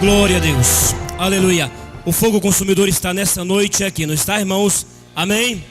Glória a Deus, aleluia. O fogo consumidor está nessa noite aqui, não está, irmãos? Amém?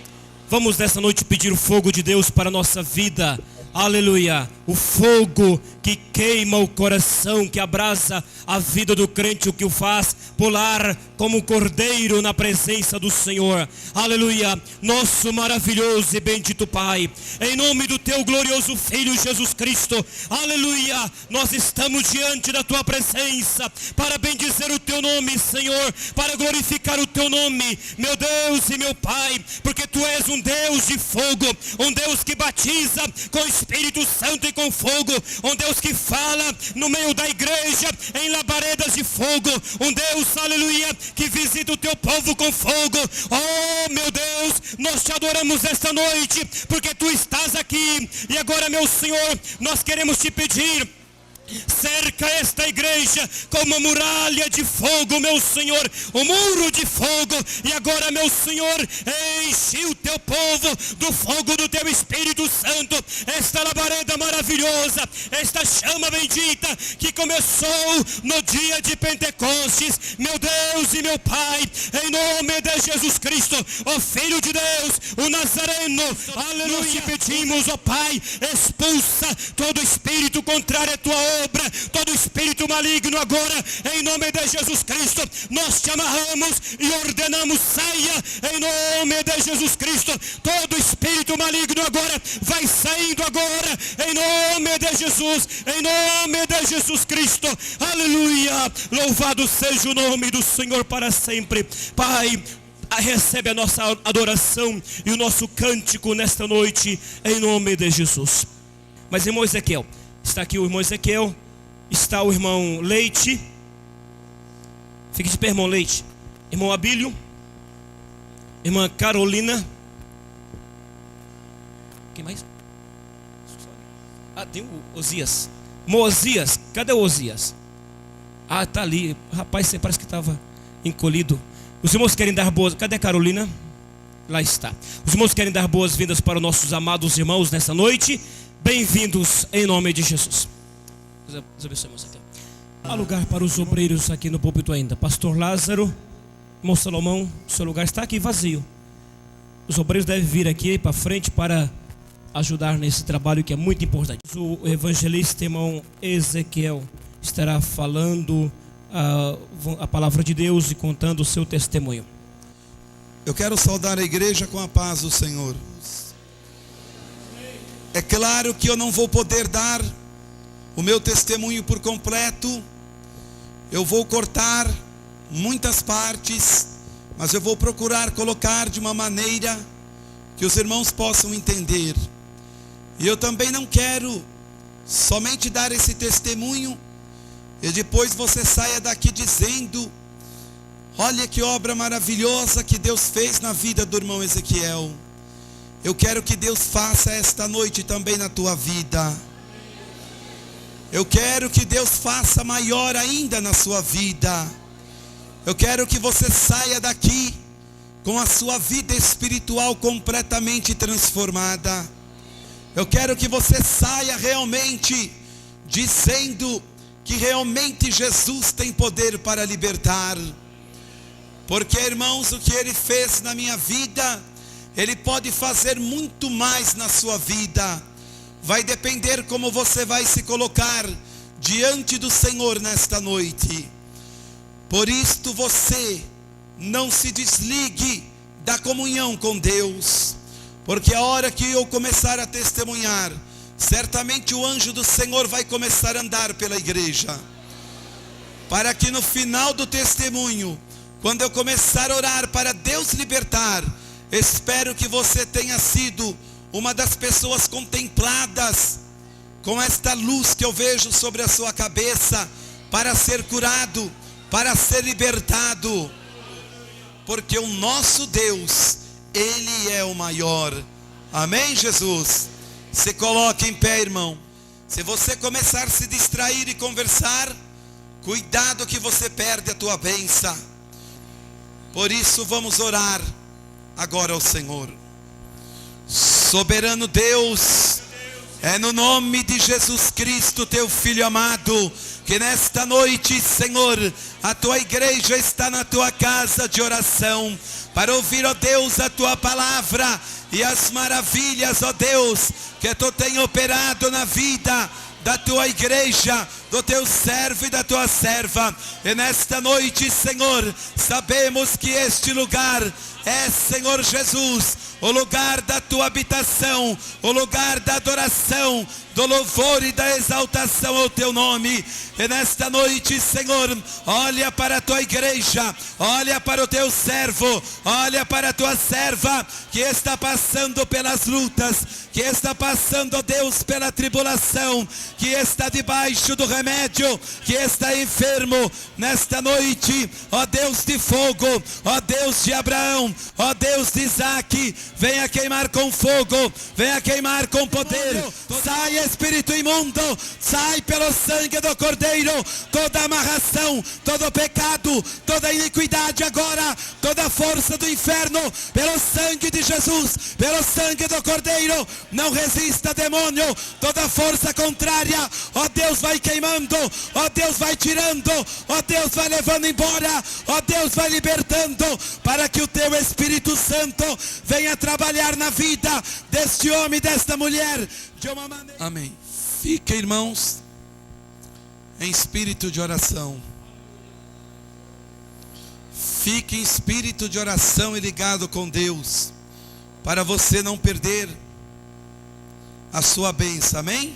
Vamos nessa noite pedir o fogo de Deus para a nossa vida. Aleluia, o fogo que queima o coração, que abrasa a vida do crente, o que o faz pular como um cordeiro na presença do Senhor. Aleluia, nosso maravilhoso e bendito Pai, em nome do teu glorioso Filho Jesus Cristo, aleluia, nós estamos diante da tua presença para bendizer o teu nome, Senhor, para glorificar o teu nome, meu Deus e meu Pai, porque tu és um Deus de fogo, um Deus que batiza com Espírito Santo e com fogo, um Deus que fala no meio da igreja em labaredas de fogo, um Deus, aleluia, que visita o teu povo com fogo. Oh meu Deus, nós te adoramos esta noite, porque tu estás aqui. E agora, meu Senhor, nós queremos te pedir: cerca esta igreja com uma muralha de fogo, meu Senhor, um muro de fogo. E agora, meu Senhor, enche o teu povo do fogo do teu Espírito Santo, esta labareda maravilhosa, esta chama bendita que começou no dia de Pentecostes, meu Deus e meu Pai, em nome de Jesus Cristo, o Filho de Deus, o Nazareno, aleluia. Nós te pedimos, ó Pai, expulsa todo espírito contrário à tua obra, todo espírito maligno agora, em nome de Jesus Cristo, nós te amarramos e ordenamos: saia, em nome de Jesus Cristo. Todo espírito maligno agora vai saindo agora, em nome de Jesus, em nome de Jesus Cristo, aleluia. Louvado seja o nome do Senhor para sempre. Pai, recebe a nossa adoração e o nosso cântico nesta noite, em nome de Jesus. Mas irmão Ezequiel, está aqui o irmão Ezequiel, está o irmão Leite. Fique de pé, irmão Leite. Irmão Abílio, irmã Carolina. Quem mais? Ah, tem o Osias. Irmão Osias, cadê o Osias? Ah, tá ali. Rapaz, você parece que estava encolhido. Os irmãos querem dar boas... Cadê a Carolina? Lá está. Os irmãos querem dar boas-vindas para os nossos amados irmãos nessa noite. Bem-vindos em nome de Jesus. Deus abençoe, irmãos. Há lugar para os obreiros aqui no púlpito ainda. Pastor Lázaro, irmão Salomão, seu lugar está aqui vazio. Os obreiros devem vir aqui para frente para ajudar nesse trabalho que é muito importante. O evangelista irmão Ezequiel estará falando a palavra de Deus e contando o seu testemunho. Eu quero saudar a igreja com a paz do Senhor. É claro que eu não vou poder dar o meu testemunho por completo. Eu vou cortar muitas partes, mas eu vou procurar colocar de uma maneira que os irmãos possam entender. E eu também não quero somente dar esse testemunho e depois você saia daqui dizendo: olha que obra maravilhosa que Deus fez na vida do irmão Ezequiel. Eu quero que Deus faça esta noite também na tua vida. Eu quero que Deus faça maior ainda na sua vida. Eu quero que você saia daqui com a sua vida espiritual completamente transformada. Eu quero que você saia realmente dizendo que realmente Jesus tem poder para libertar. Porque, irmãos, o que Ele fez na minha vida, Ele pode fazer muito mais na sua vida. Vai depender como você vai se colocar diante do Senhor nesta noite. Por isto você não se desligue da comunhão com Deus, porque a hora que eu começar a testemunhar, certamente o anjo do Senhor vai começar a andar pela igreja, para que no final do testemunho, quando eu começar a orar para Deus libertar, espero que você tenha sido uma das pessoas contempladas com esta luz que eu vejo sobre a sua cabeça, para ser curado, para ser libertado, porque o nosso Deus, Ele é o maior. Amém, Jesus? Se coloque em pé, irmão. Se você começar a se distrair e conversar, cuidado que você perde a tua bênção. Por isso vamos orar agora ao Senhor. Soberano Deus, É no nome de Jesus Cristo, teu Filho amado, que nesta noite, Senhor, a tua igreja está na tua casa de oração, para ouvir, ó Deus, a tua palavra e as maravilhas, ó Deus, que tu tem operado na vida da tua igreja, do teu servo e da tua serva. E nesta noite, Senhor, sabemos que este lugar é, Senhor Jesus, o lugar da tua habitação, o lugar da adoração, do louvor e da exaltação ao teu nome. E nesta noite, Senhor, olha para a tua igreja, olha para o teu servo, olha para a tua serva, que está passando pelas lutas, que está passando, ó Deus, pela tribulação, que está debaixo do remédio, que está enfermo. Nesta noite, ó Deus de fogo, ó Deus de Abraão, ó Deus de Isaac, venha queimar com fogo, venha queimar com poder. Sai, espírito imundo, sai pelo sangue do Cordeiro, toda amarração, todo pecado, toda iniquidade agora, toda força do inferno, pelo sangue de Jesus, pelo sangue do Cordeiro. Não resista, demônio, toda força contrária, ó Deus, vai queimando, ó Deus, vai tirando, ó Deus, vai levando embora, ó Deus, vai libertando, para que o teu Espírito Santo venha trabalhar na vida deste homem e desta mulher de uma maneira. Amém. Fica, irmãos, em espírito de oração. Fique em espírito de oração e ligado com Deus, para você não perder a sua bênção. Amém?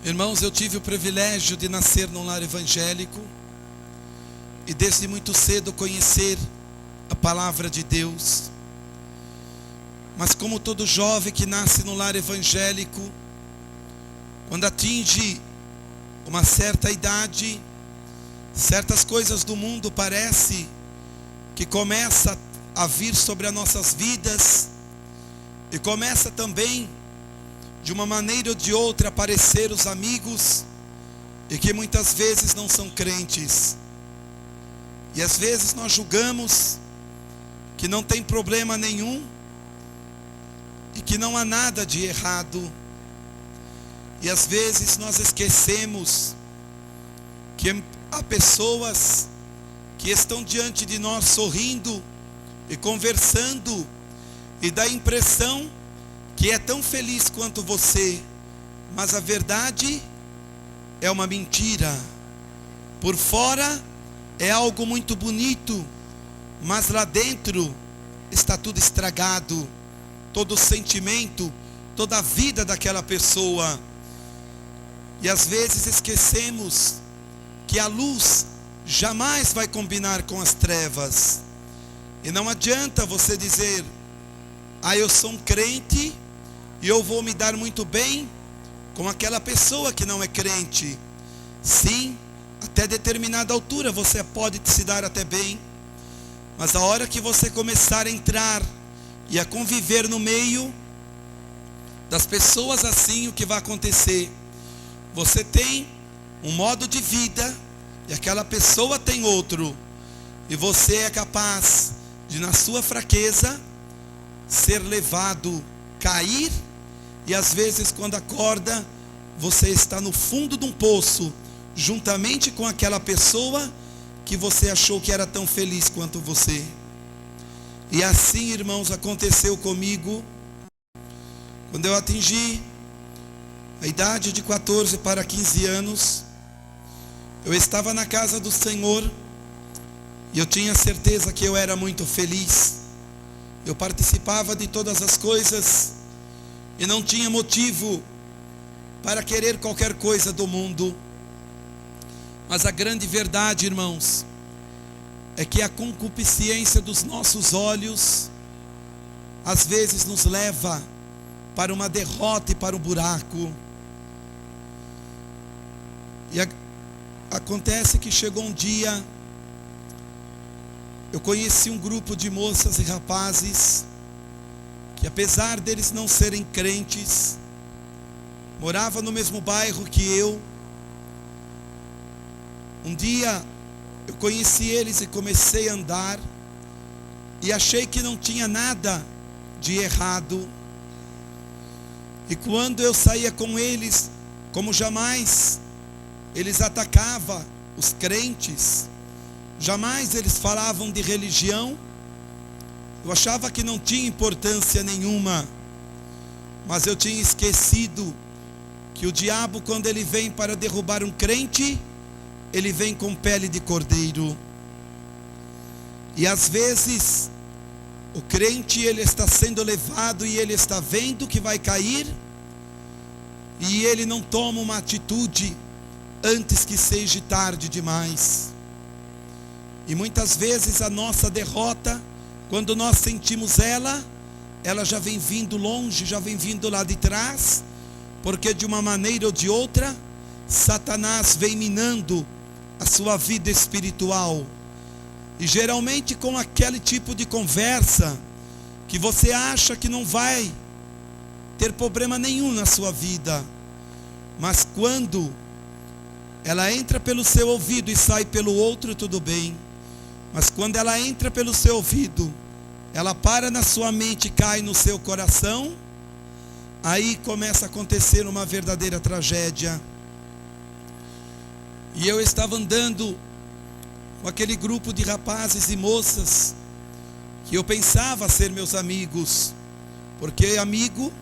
Irmãos, eu tive o privilégio de nascer num lar evangélico e desde muito cedo conhecer a palavra de Deus. Mas como todo jovem que nasce num lar evangélico, quando atinge uma certa idade, certas coisas do mundo parece que começa a vir sobre as nossas vidas, e começa também de uma maneira ou de outra aparecer os amigos, e que muitas vezes não são crentes, e às vezes nós julgamos que não tem problema nenhum, e que não há nada de errado, e às vezes nós esquecemos que há pessoas que estão diante de nós sorrindo e conversando, e dá a impressão que é tão feliz quanto você, mas a verdade é uma mentira. Por fora é algo muito bonito, mas lá dentro está tudo estragado, todo o sentimento, toda a vida daquela pessoa. E às vezes esquecemos que a luz jamais vai combinar com as trevas. E não adianta você dizer: ah, eu sou um crente e eu vou me dar muito bem com aquela pessoa que não é crente. Sim, até determinada altura você pode se dar até bem, mas a hora que você começar a entrar e a conviver no meio das pessoas assim, o que vai acontecer? Você tem um modo de vida e aquela pessoa tem outro, e você é capaz de, na sua fraqueza, ser levado, cair, e às vezes quando acorda, você está no fundo de um poço, juntamente com aquela pessoa que você achou que era tão feliz quanto você. E assim, irmãos, aconteceu comigo, quando eu atingi a idade de 14 para 15 anos, eu estava na casa do Senhor, e eu tinha certeza que eu era muito feliz. Eu participava de todas as coisas, e não tinha motivo para querer qualquer coisa do mundo. Mas a grande verdade, irmãos, é que a concupiscência dos nossos olhos às vezes nos leva para uma derrota e para um buraco. E acontece que chegou um dia, eu conheci um grupo de moças e rapazes que, apesar deles não serem crentes, moravam no mesmo bairro que eu. Um dia eu conheci eles e comecei a andar, e achei que não tinha nada de errado. E quando eu saía com eles, como jamais eles atacavam os crentes, jamais eles falavam de religião, eu achava que não tinha importância nenhuma, mas eu tinha esquecido que o diabo, quando ele vem para derrubar um crente, ele vem com pele de cordeiro. E às vezes o crente, ele está sendo levado e ele está vendo que vai cair, e ele não toma uma atitude antes que seja tarde demais. E muitas vezes a nossa derrota, quando nós sentimos ela já vem vindo longe, já vem vindo lá de trás, porque de uma maneira ou de outra, Satanás vem minando a sua vida espiritual. E geralmente com aquele tipo de conversa, que você acha que não vai ter problema nenhum na sua vida, mas quando ela entra pelo seu ouvido e sai pelo outro, tudo bem. Mas quando ela entra pelo seu ouvido, ela para na sua mente e cai no seu coração, aí começa a acontecer uma verdadeira tragédia. E eu estava andando com aquele grupo de rapazes e moças, que eu pensava ser meus amigos, porque amigo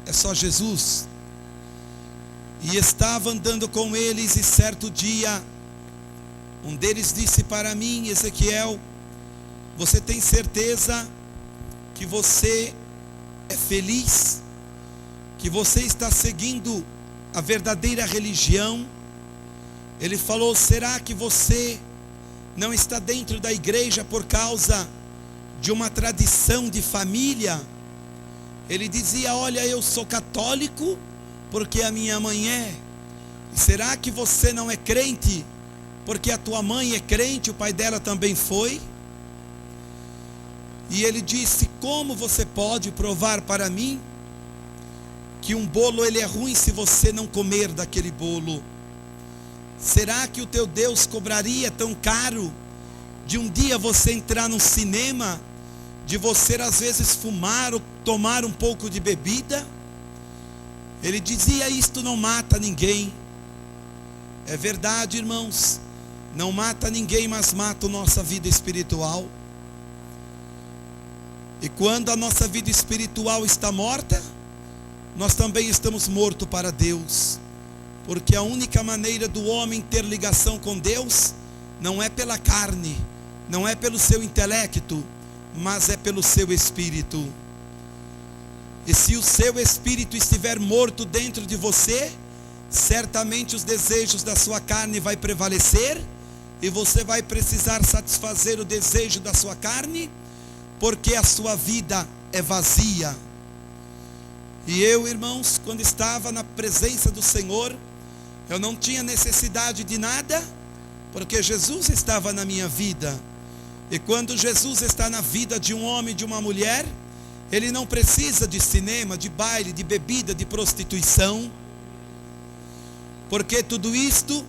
é só Jesus. E estava andando com eles, e certo dia, um deles disse para mim: Ezequiel, você tem certeza que você é feliz? Que você está seguindo a verdadeira religião? Ele falou: será que você não está dentro da igreja por causa de uma tradição de família? Ele dizia: olha, eu sou católico porque a minha mãe é. E será que você não é crente porque a tua mãe é crente, o pai dela também foi? E ele disse: como você pode provar para mim que um bolo ele é ruim se você não comer daquele bolo? Será que o teu Deus cobraria tão caro de um dia você entrar num cinema, de você às vezes fumar ou tomar um pouco de bebida? Ele dizia: isto não mata ninguém. É verdade, irmãos, não mata ninguém, mas mata a nossa vida espiritual. E quando a nossa vida espiritual está morta, nós também estamos mortos para Deus. Porque a única maneira do homem ter ligação com Deus não é pela carne, não é pelo seu intelecto, mas é pelo seu espírito. E se o seu espírito estiver morto dentro de você, certamente os desejos da sua carne vai prevalecer, e você vai precisar satisfazer o desejo da sua carne, porque a sua vida é vazia. E eu, irmãos, quando estava na presença do Senhor, eu não tinha necessidade de nada, porque Jesus estava na minha vida. E quando Jesus está na vida de um homem e de uma mulher, ele não precisa de cinema, de baile, de bebida, de prostituição, porque tudo isto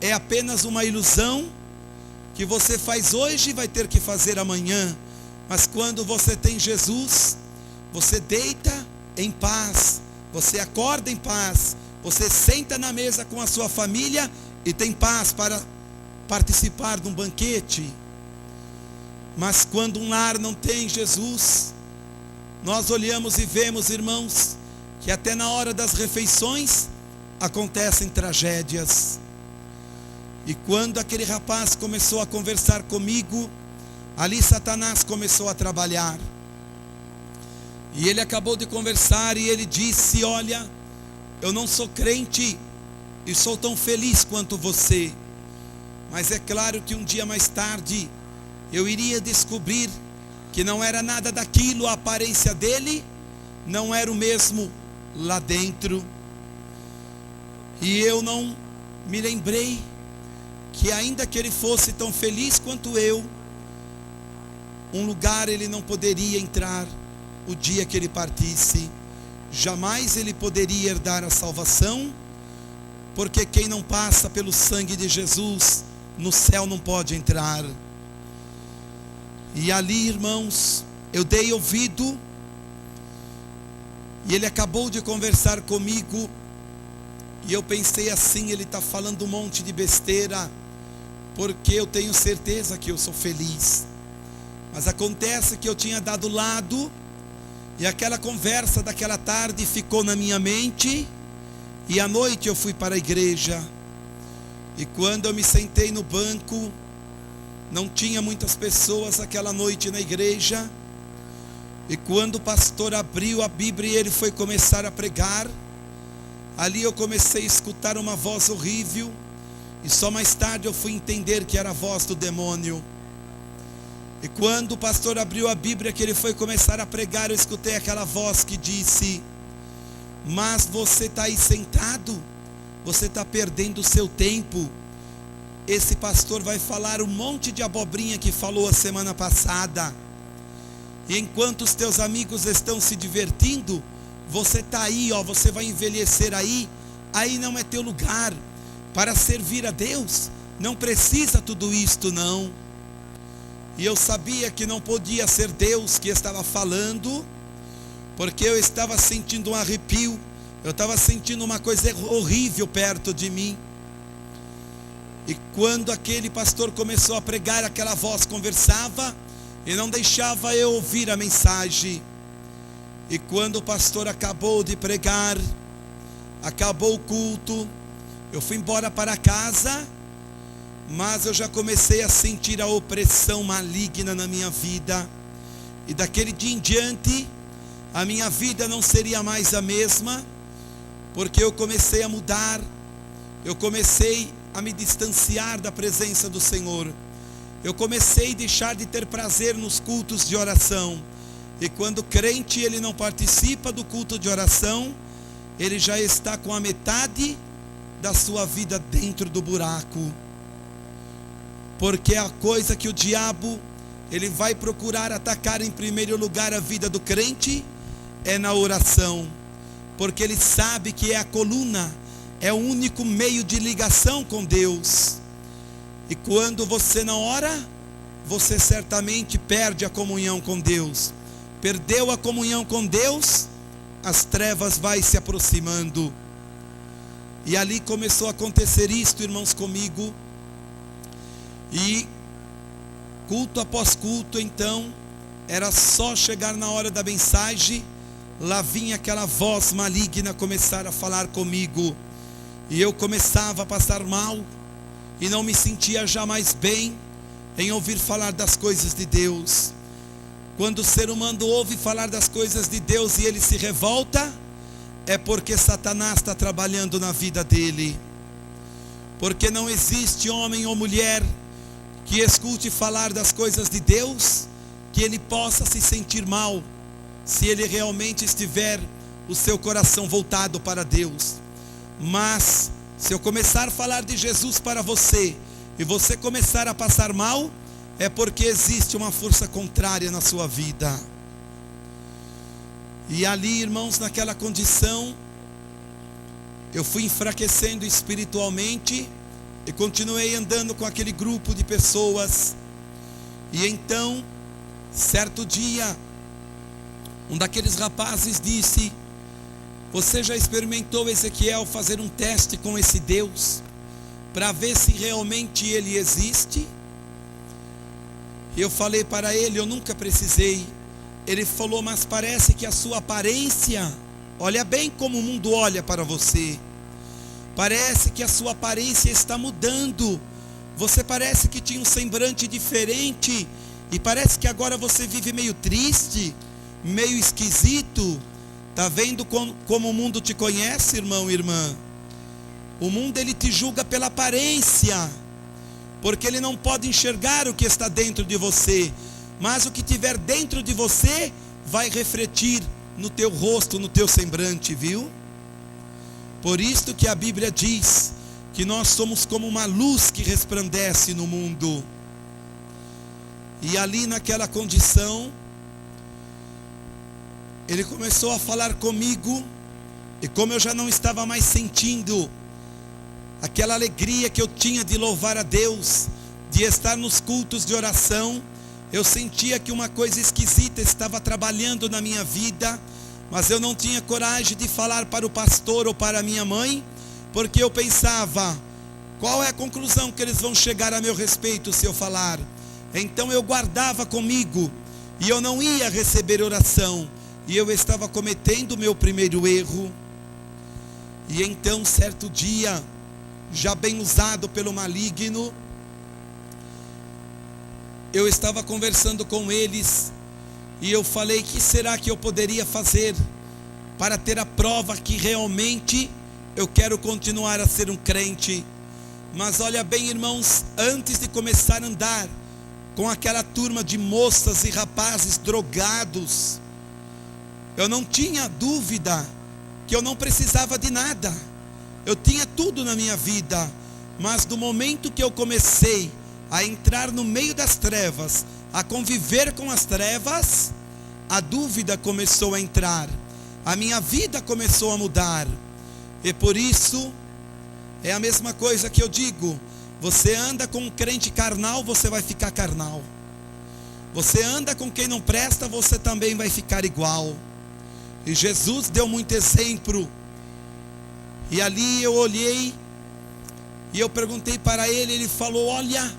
é apenas uma ilusão que você faz hoje e vai ter que fazer amanhã. Mas quando você tem Jesus, você deita em paz, você acorda em paz, você senta na mesa com a sua família e tem paz para participar de um banquete. Mas quando um lar não tem Jesus, nós olhamos e vemos, irmãos, que até na hora das refeições acontecem tragédias. E quando aquele rapaz começou a conversar comigo, ali Satanás começou a trabalhar. E ele acabou de conversar e ele disse: olha, eu não sou crente e sou tão feliz quanto você, mas é claro que um dia mais tarde eu iria descobrir que não era nada daquilo, a aparência dele não era o mesmo lá dentro. E eu não me lembrei que ainda que ele fosse tão feliz quanto eu, um lugar ele não poderia entrar o dia que ele partisse. Jamais ele poderia herdar a salvação, porque quem não passa pelo sangue de Jesus no céu não pode entrar. E ali, irmãos, eu dei ouvido, e ele acabou de conversar comigo, e eu pensei assim, ele está falando um monte de besteira, porque eu tenho certeza que eu sou feliz. Mas acontece que eu tinha dado lado, e aquela conversa daquela tarde ficou na minha mente, e à noite eu fui para a igreja, e quando eu me sentei no banco, não tinha muitas pessoas aquela noite na igreja, e quando o pastor abriu a Bíblia e ele foi começar a pregar, ali eu comecei a escutar uma voz horrível, e só mais tarde eu fui entender que era a voz do demônio. E quando o pastor abriu a Bíblia, que ele foi começar a pregar, eu escutei aquela voz que disse: mas você está aí sentado, você está perdendo o seu tempo. Esse pastor vai falar um monte de abobrinha que falou a semana passada, e enquanto os teus amigos estão se divertindo, você está aí, você vai envelhecer aí não é teu lugar. Para servir a Deus, não precisa tudo isto não. E eu sabia que não podia ser Deus que estava falando, porque eu estava sentindo um arrepio, eu estava sentindo uma coisa horrível perto de mim. E quando aquele pastor começou a pregar, aquela voz conversava e não deixava eu ouvir a mensagem. E quando o pastor acabou de pregar, acabou o culto, eu fui embora para casa, mas eu já comecei a sentir a opressão maligna na minha vida. E daquele dia em diante, a minha vida não seria mais a mesma, porque eu comecei a mudar, eu comecei a me distanciar da presença do Senhor, eu comecei a deixar de ter prazer nos cultos de oração. E quando o crente ele não participa do culto de oração, ele já está com a metade da sua vida dentro do buraco, porque a coisa que o diabo ele vai procurar atacar em primeiro lugar a vida do crente é na oração, porque ele sabe que é a coluna, é o único meio de ligação com Deus. E quando você não ora, você certamente perde a comunhão com Deus. Perdeu a comunhão com Deus, as trevas vai se aproximando. E ali começou a acontecer isto, irmãos, comigo. E culto após culto, então, era só chegar na hora da mensagem, lá vinha aquela voz maligna começar a falar comigo, e eu começava a passar mal, e não me sentia jamais bem em ouvir falar das coisas de Deus. Quando o ser humano ouve falar das coisas de Deus e ele se revolta, é porque Satanás está trabalhando na vida dele. Porque não existe homem ou mulher que escute falar das coisas de Deus, que ele possa se sentir mal, se ele realmente estiver o seu coração voltado para Deus. Mas se eu começar a falar de Jesus para você, e você começar a passar mal, é porque existe uma força contrária na sua vida. E ali, irmãos, naquela condição, eu fui enfraquecendo espiritualmente, e continuei andando com aquele grupo de pessoas. E então, certo dia, um daqueles rapazes disse: você já experimentou, Ezequiel, fazer um teste com esse Deus, para ver se realmente ele existe? Eu falei para ele: eu nunca precisei. Ele falou: mas parece que a sua aparência, olha bem como o mundo olha para você, parece que a sua aparência está mudando, você parece que tinha um semblante diferente, e parece que agora você vive meio triste, meio esquisito. Está vendo como o mundo te conhece, irmão e irmã? O mundo ele te julga pela aparência, porque ele não pode enxergar o que está dentro de você, mas o que tiver dentro de você vai refletir no teu rosto, no teu semblante, viu? Por isto que a Bíblia diz que nós somos como uma luz que resplandece no mundo. E ali naquela condição, ele começou a falar comigo, e como eu já não estava mais sentindo aquela alegria que eu tinha de louvar a Deus, de estar nos cultos de oração, Eu sentia que uma coisa esquisita estava trabalhando na minha vida, mas eu não tinha coragem de falar para o pastor ou para a minha mãe, porque eu pensava, qual é a conclusão que eles vão chegar a meu respeito se eu falar? Então eu guardava comigo, e eu não ia receber oração, e eu estava cometendo o meu primeiro erro. E então certo dia, já bem usado pelo maligno, eu estava conversando com eles, e eu falei, que será que eu poderia fazer para ter a prova que realmente eu quero continuar a ser um crente? Mas olha bem, irmãos, antes de começar a andar com aquela turma de moças e rapazes drogados, eu não tinha dúvida que eu não precisava de nada, eu tinha tudo na minha vida. Mas do momento que eu comecei a entrar no meio das trevas, a conviver com as trevas, a dúvida começou a entrar, a minha vida começou a mudar. E por isso, é a mesma coisa que eu digo, você anda com um crente carnal, você vai ficar carnal. Você anda com quem não presta, você também vai ficar igual. E Jesus deu muito exemplo. E ali eu olhei, e eu perguntei para ele, ele falou, olha,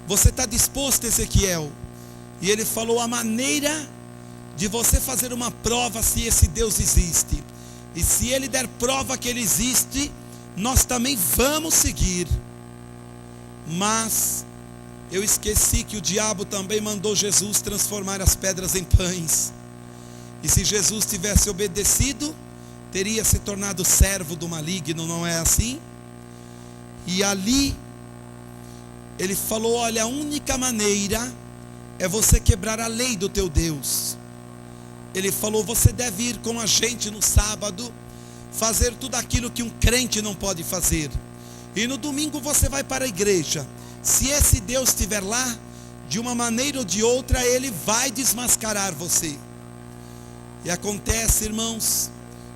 você está disposto, Ezequiel? E ele falou, a maneira de você fazer uma prova se esse Deus existe. E se ele der prova que ele existe, nós também vamos seguir. Mas eu esqueci que o diabo também mandou Jesus transformar as pedras em pães. E se Jesus tivesse obedecido, teria se tornado servo do maligno, não é assim? E ali ele falou, olha, a única maneira é você quebrar a lei do teu Deus. Ele falou, você deve ir com a gente no sábado, fazer tudo aquilo que um crente não pode fazer. E no domingo você vai para a igreja. Se esse Deus estiver lá, de uma maneira ou de outra, ele vai desmascarar você. E acontece, irmãos,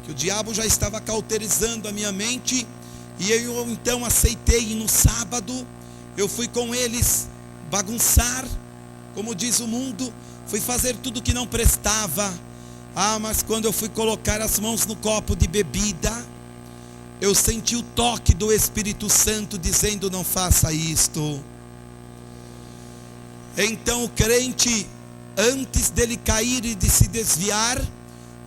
que o diabo já estava cauterizando a minha mente, e eu então aceitei, e no sábado eu fui com eles bagunçar, como diz o mundo, fui fazer tudo que não prestava. Mas quando eu fui colocar as mãos no copo de bebida, eu senti o toque do Espírito Santo dizendo, não faça isto. Então o crente, antes dele cair e de se desviar,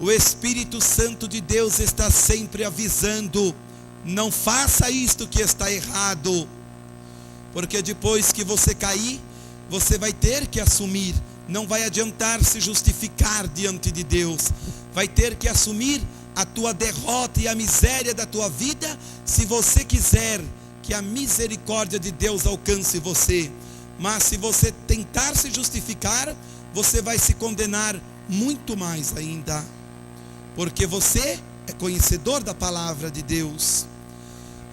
o Espírito Santo de Deus está sempre avisando, não faça isto que está errado. Porque depois que você cair, você vai ter que assumir. Não vai adiantar se justificar diante de Deus. Vai ter que assumir a tua derrota e a miséria da tua vida, se você quiser que a misericórdia de Deus alcance você. Mas se você tentar se justificar, você vai se condenar muito mais ainda. Porque você é conhecedor da palavra de Deus.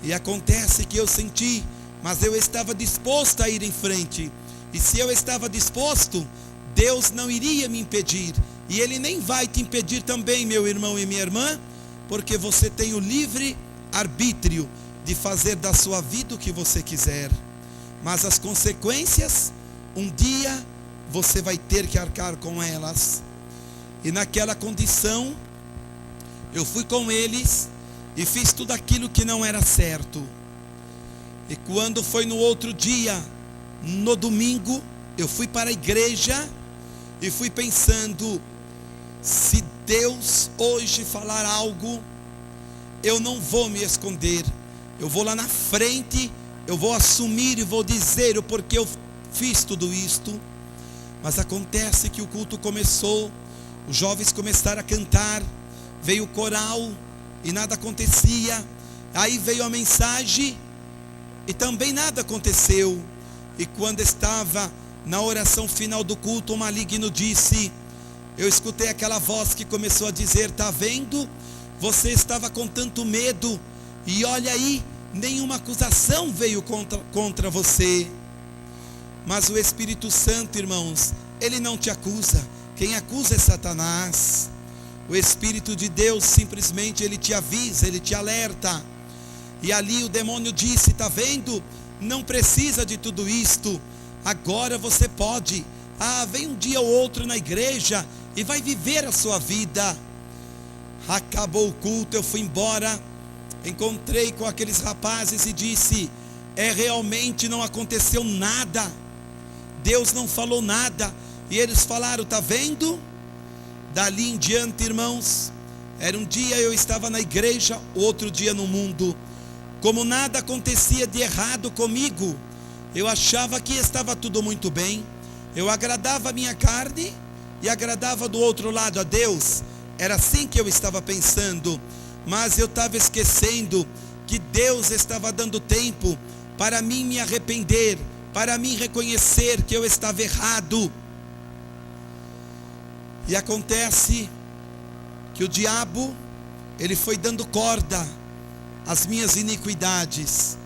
E acontece que eu senti, mas eu estava disposto a ir em frente. E se eu estava disposto, Deus não iria me impedir. E Ele nem vai te impedir também, meu irmão e minha irmã, porque você tem o livre arbítrio de fazer da sua vida o que você quiser. Mas as consequências, um dia você vai ter que arcar com elas. E naquela condição, eu fui com eles e fiz tudo aquilo que não era certo. E quando foi no outro dia, no domingo, eu fui para a igreja e fui pensando, se Deus hoje falar algo, eu não vou me esconder, eu vou lá na frente, eu vou assumir e vou dizer o porquê eu fiz tudo isto. Mas acontece que o culto começou, os jovens começaram a cantar, veio o coral e nada acontecia. Aí veio a mensagem e também nada aconteceu. E quando estava na oração final do culto, o maligno disse, eu escutei aquela voz que começou a dizer, está vendo? Você estava com tanto medo, e olha aí, nenhuma acusação veio contra você. Mas o Espírito Santo, irmãos, ele não te acusa. Quem acusa é Satanás. O Espírito de Deus simplesmente ele te avisa, ele te alerta. E ali o demônio disse, está vendo? Não precisa de tudo isto. Agora você pode. Vem um dia ou outro na igreja e vai viver a sua vida. Acabou o culto, eu fui embora, encontrei com aqueles rapazes e disse: realmente não aconteceu nada, Deus não falou nada. E eles falaram: tá vendo? Dali em diante, irmãos, era um dia eu estava na igreja, outro dia no mundo. Como nada acontecia de errado comigo, eu achava que estava tudo muito bem. Eu agradava a minha carne e agradava do outro lado a Deus. Era assim que eu estava pensando, mas eu estava esquecendo que Deus estava dando tempo para mim me arrepender, para mim reconhecer que eu estava errado. E acontece que o diabo, ele foi dando corda às minhas iniquidades,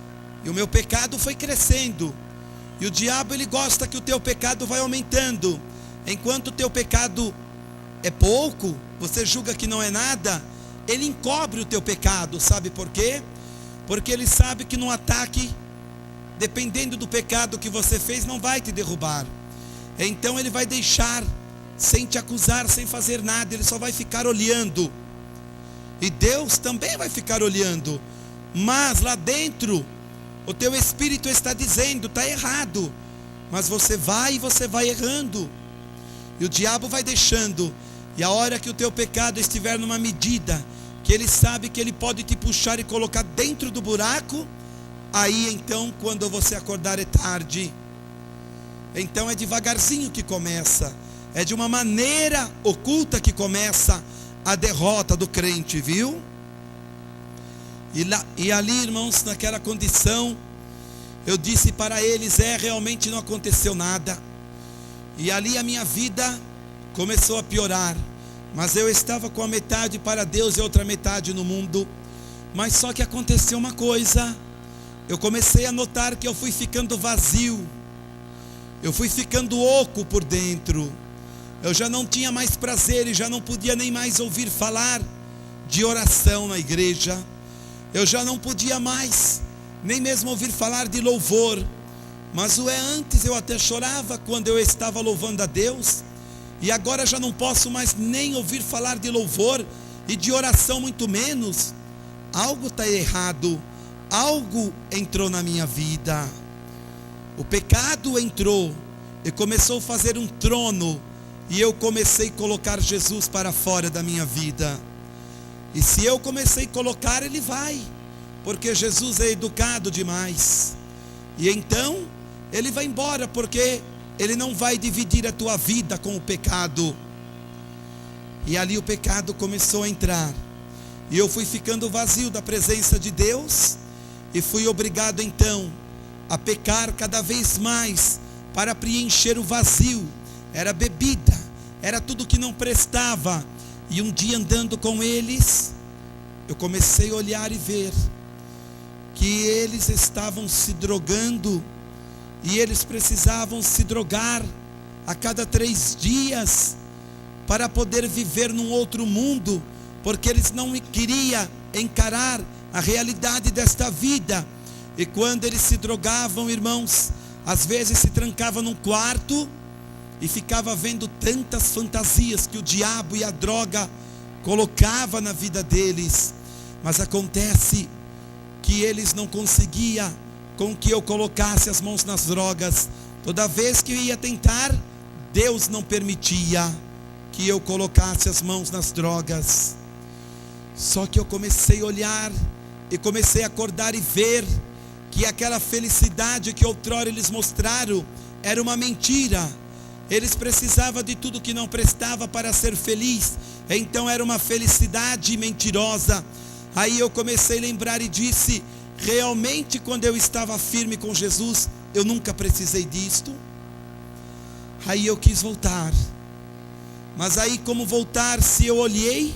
e o meu pecado foi crescendo. E o diabo, ele gosta que o teu pecado vai aumentando. Enquanto o teu pecado é pouco, você julga que não é nada, ele encobre o teu pecado. Sabe por quê? Porque ele sabe que num ataque, dependendo do pecado que você fez, não vai te derrubar. Então ele vai deixar sem te acusar, sem fazer nada. Ele só vai ficar olhando. E Deus também vai ficar olhando. Mas lá dentro, o teu espírito está dizendo: está errado. Mas você vai errando. E o diabo vai deixando. E a hora que o teu pecado estiver numa medida que ele sabe que ele pode te puxar e colocar dentro do buraco, aí então, quando você acordar, é tarde. Então é devagarzinho que começa. É de uma maneira oculta que começa a derrota do crente, viu? E ali, irmãos, naquela condição, eu disse para eles: realmente não aconteceu nada. E ali a minha vida começou a piorar. Mas eu estava com a metade para Deus e a outra metade no mundo. Mas só que aconteceu uma coisa. Eu comecei a notar que eu fui ficando vazio. Eu fui ficando oco por dentro. Eu já não tinha mais prazer e já não podia nem mais ouvir falar de oração na igreja. Eu já não podia mais nem mesmo ouvir falar de louvor. Mas antes eu até chorava quando eu estava louvando a Deus. E agora já não posso mais nem ouvir falar de louvor e de oração, muito menos. Algo está errado. Algo entrou na minha vida. O pecado entrou e começou a fazer um trono. E eu comecei a colocar Jesus para fora da minha vida. E se eu comecei a colocar, ele vai. Porque Jesus é educado demais. E então, ele vai embora, porque ele não vai dividir a tua vida com o pecado. E ali o pecado começou a entrar. E eu fui ficando vazio da presença de Deus. E fui obrigado então a pecar cada vez mais para preencher o vazio. Era bebida, era tudo que não prestava. E um dia, andando com eles, eu comecei a olhar e ver que eles estavam se drogando. E eles precisavam se drogar a cada 3 dias para poder viver num outro mundo, porque eles não queriam encarar a realidade desta vida. E quando eles se drogavam, irmãos, às vezes se trancava num quarto e ficava vendo tantas fantasias que o diabo e a droga colocava na vida deles. Mas acontece que eles não conseguiam com que eu colocasse as mãos nas drogas. Toda vez que eu ia tentar, Deus não permitia que eu colocasse as mãos nas drogas. Só que eu comecei a olhar e comecei a acordar e ver que aquela felicidade que outrora eles mostraram era uma mentira. Eles precisavam de tudo que não prestava para ser feliz. Então era uma felicidade mentirosa. Aí eu comecei a lembrar e disse: realmente, quando eu estava firme com Jesus, eu nunca precisei disto. Aí eu quis voltar. Mas aí, como voltar se eu olhei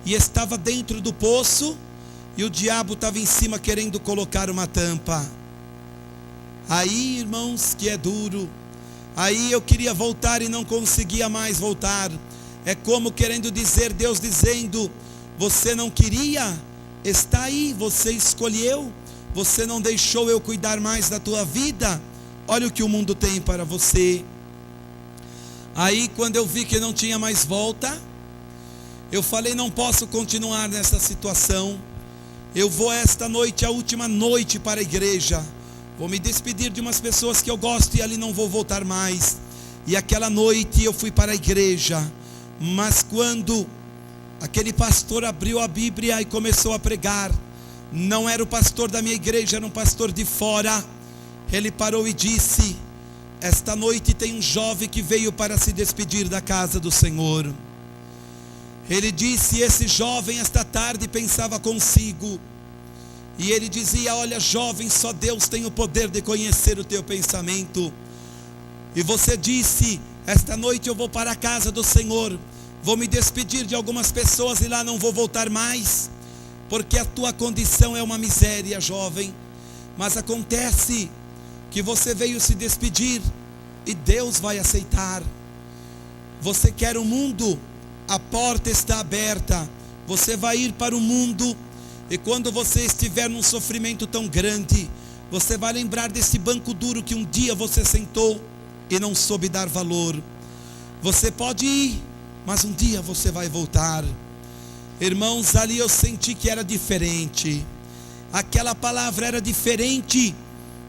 e estava dentro do poço e o diabo estava em cima querendo colocar uma tampa? Aí, irmãos, que é duro. Aí eu queria voltar e não conseguia mais voltar. É como querendo dizer, Deus dizendo: você não queria? Está aí, você escolheu. Você não deixou eu cuidar mais da tua vida. Olha o que o mundo tem para você. Aí quando eu vi que não tinha mais volta, eu falei, não posso continuar nessa situação. Eu vou esta noite, a última noite para a igreja. Vou me despedir de umas pessoas que eu gosto e ali não vou voltar mais. E aquela noite eu fui para a igreja. Mas quando aquele pastor abriu a Bíblia e começou a pregar, não era o pastor da minha igreja, era um pastor de fora. Ele parou e disse: esta noite tem um jovem que veio para se despedir da casa do Senhor. Ele disse, esse jovem esta tarde pensava consigo, e ele dizia: olha jovem, só Deus tem o poder de conhecer o teu pensamento. E você disse, esta noite eu vou para a casa do Senhor, vou me despedir de algumas pessoas e lá não vou voltar mais, porque a tua condição é uma miséria, jovem. Mas acontece que você veio se despedir e Deus vai aceitar. Você quer o mundo? A porta está aberta. Você vai ir para o mundo, e quando você estiver num sofrimento tão grande, você vai lembrar desse banco duro que um dia você sentou e não soube dar valor. Você pode ir, mas um dia você vai voltar. Irmãos, ali eu senti que era diferente. Aquela palavra era diferente,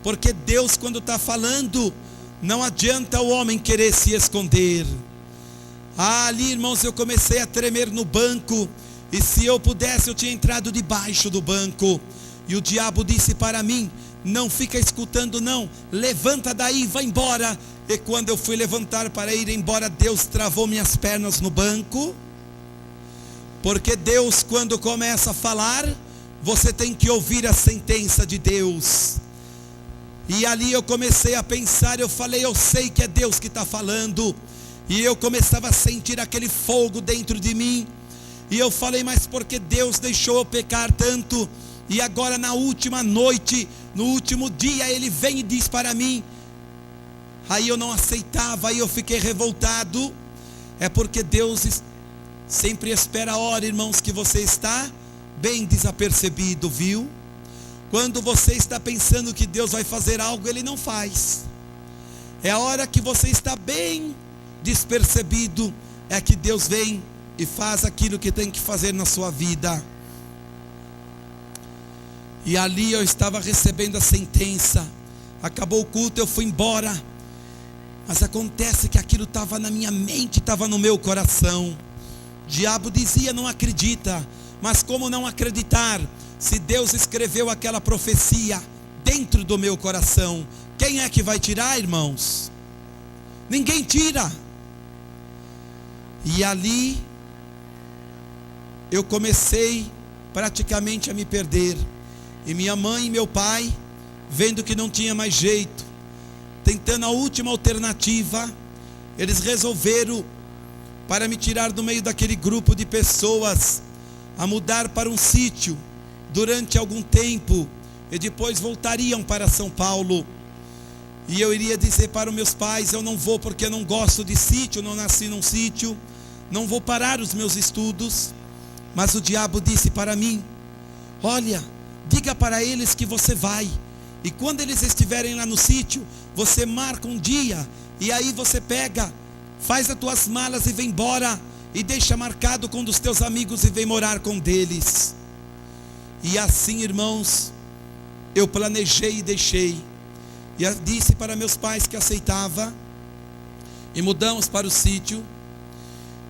porque Deus, quando está falando, não adianta o homem querer se esconder. Ali, irmãos, eu comecei a tremer no banco, e se eu pudesse eu tinha entrado debaixo do banco. E o diabo disse para mim: não fica escutando não, levanta daí, vai embora. E quando eu fui levantar para ir embora, Deus travou minhas pernas no banco. Porque Deus, quando começa a falar, você tem que ouvir a sentença de Deus. E ali eu comecei a pensar, eu falei, eu sei que é Deus que está falando. E eu começava a sentir aquele fogo dentro de mim. E eu falei, mas por que Deus deixou eu pecar tanto? E agora na última noite, no último dia, Ele vem e diz para mim. Aí eu não aceitava, aí eu fiquei revoltado. É porque Deus sempre espera a hora, irmãos, que você está bem desapercebido, viu? Quando você está pensando que Deus vai fazer algo, Ele não faz. É a hora que você está bem despercebido, é que Deus vem e faz aquilo que tem que fazer na sua vida. E ali eu estava recebendo a sentença. Acabou o culto, eu fui embora. Mas acontece que aquilo estava na minha mente, estava no meu coração. O diabo dizia, não acredita. Mas como não acreditar, se Deus escreveu aquela profecia dentro do meu coração? Quem é que vai tirar, irmãos? Ninguém tira. E ali eu comecei praticamente a me perder. E minha mãe e meu pai, vendo que não tinha mais jeito, tentando a última alternativa, eles resolveram, para me tirar do meio daquele grupo de pessoas, a mudar para um sítio durante algum tempo, e depois voltariam para São Paulo. E eu iria dizer para os meus pais, eu não vou porque eu não gosto de sítio, não nasci num sítio, não vou parar os meus estudos. Mas o diabo disse para mim, olha, diga para eles que você vai, e quando eles estiverem lá no sítio, você marca um dia, e aí você pega, faz as tuas malas e vem embora, e deixa marcado com um dos teus amigos e vem morar com um deles. E assim, irmãos, eu planejei e deixei, e disse para meus pais que aceitava, e mudamos para o sítio.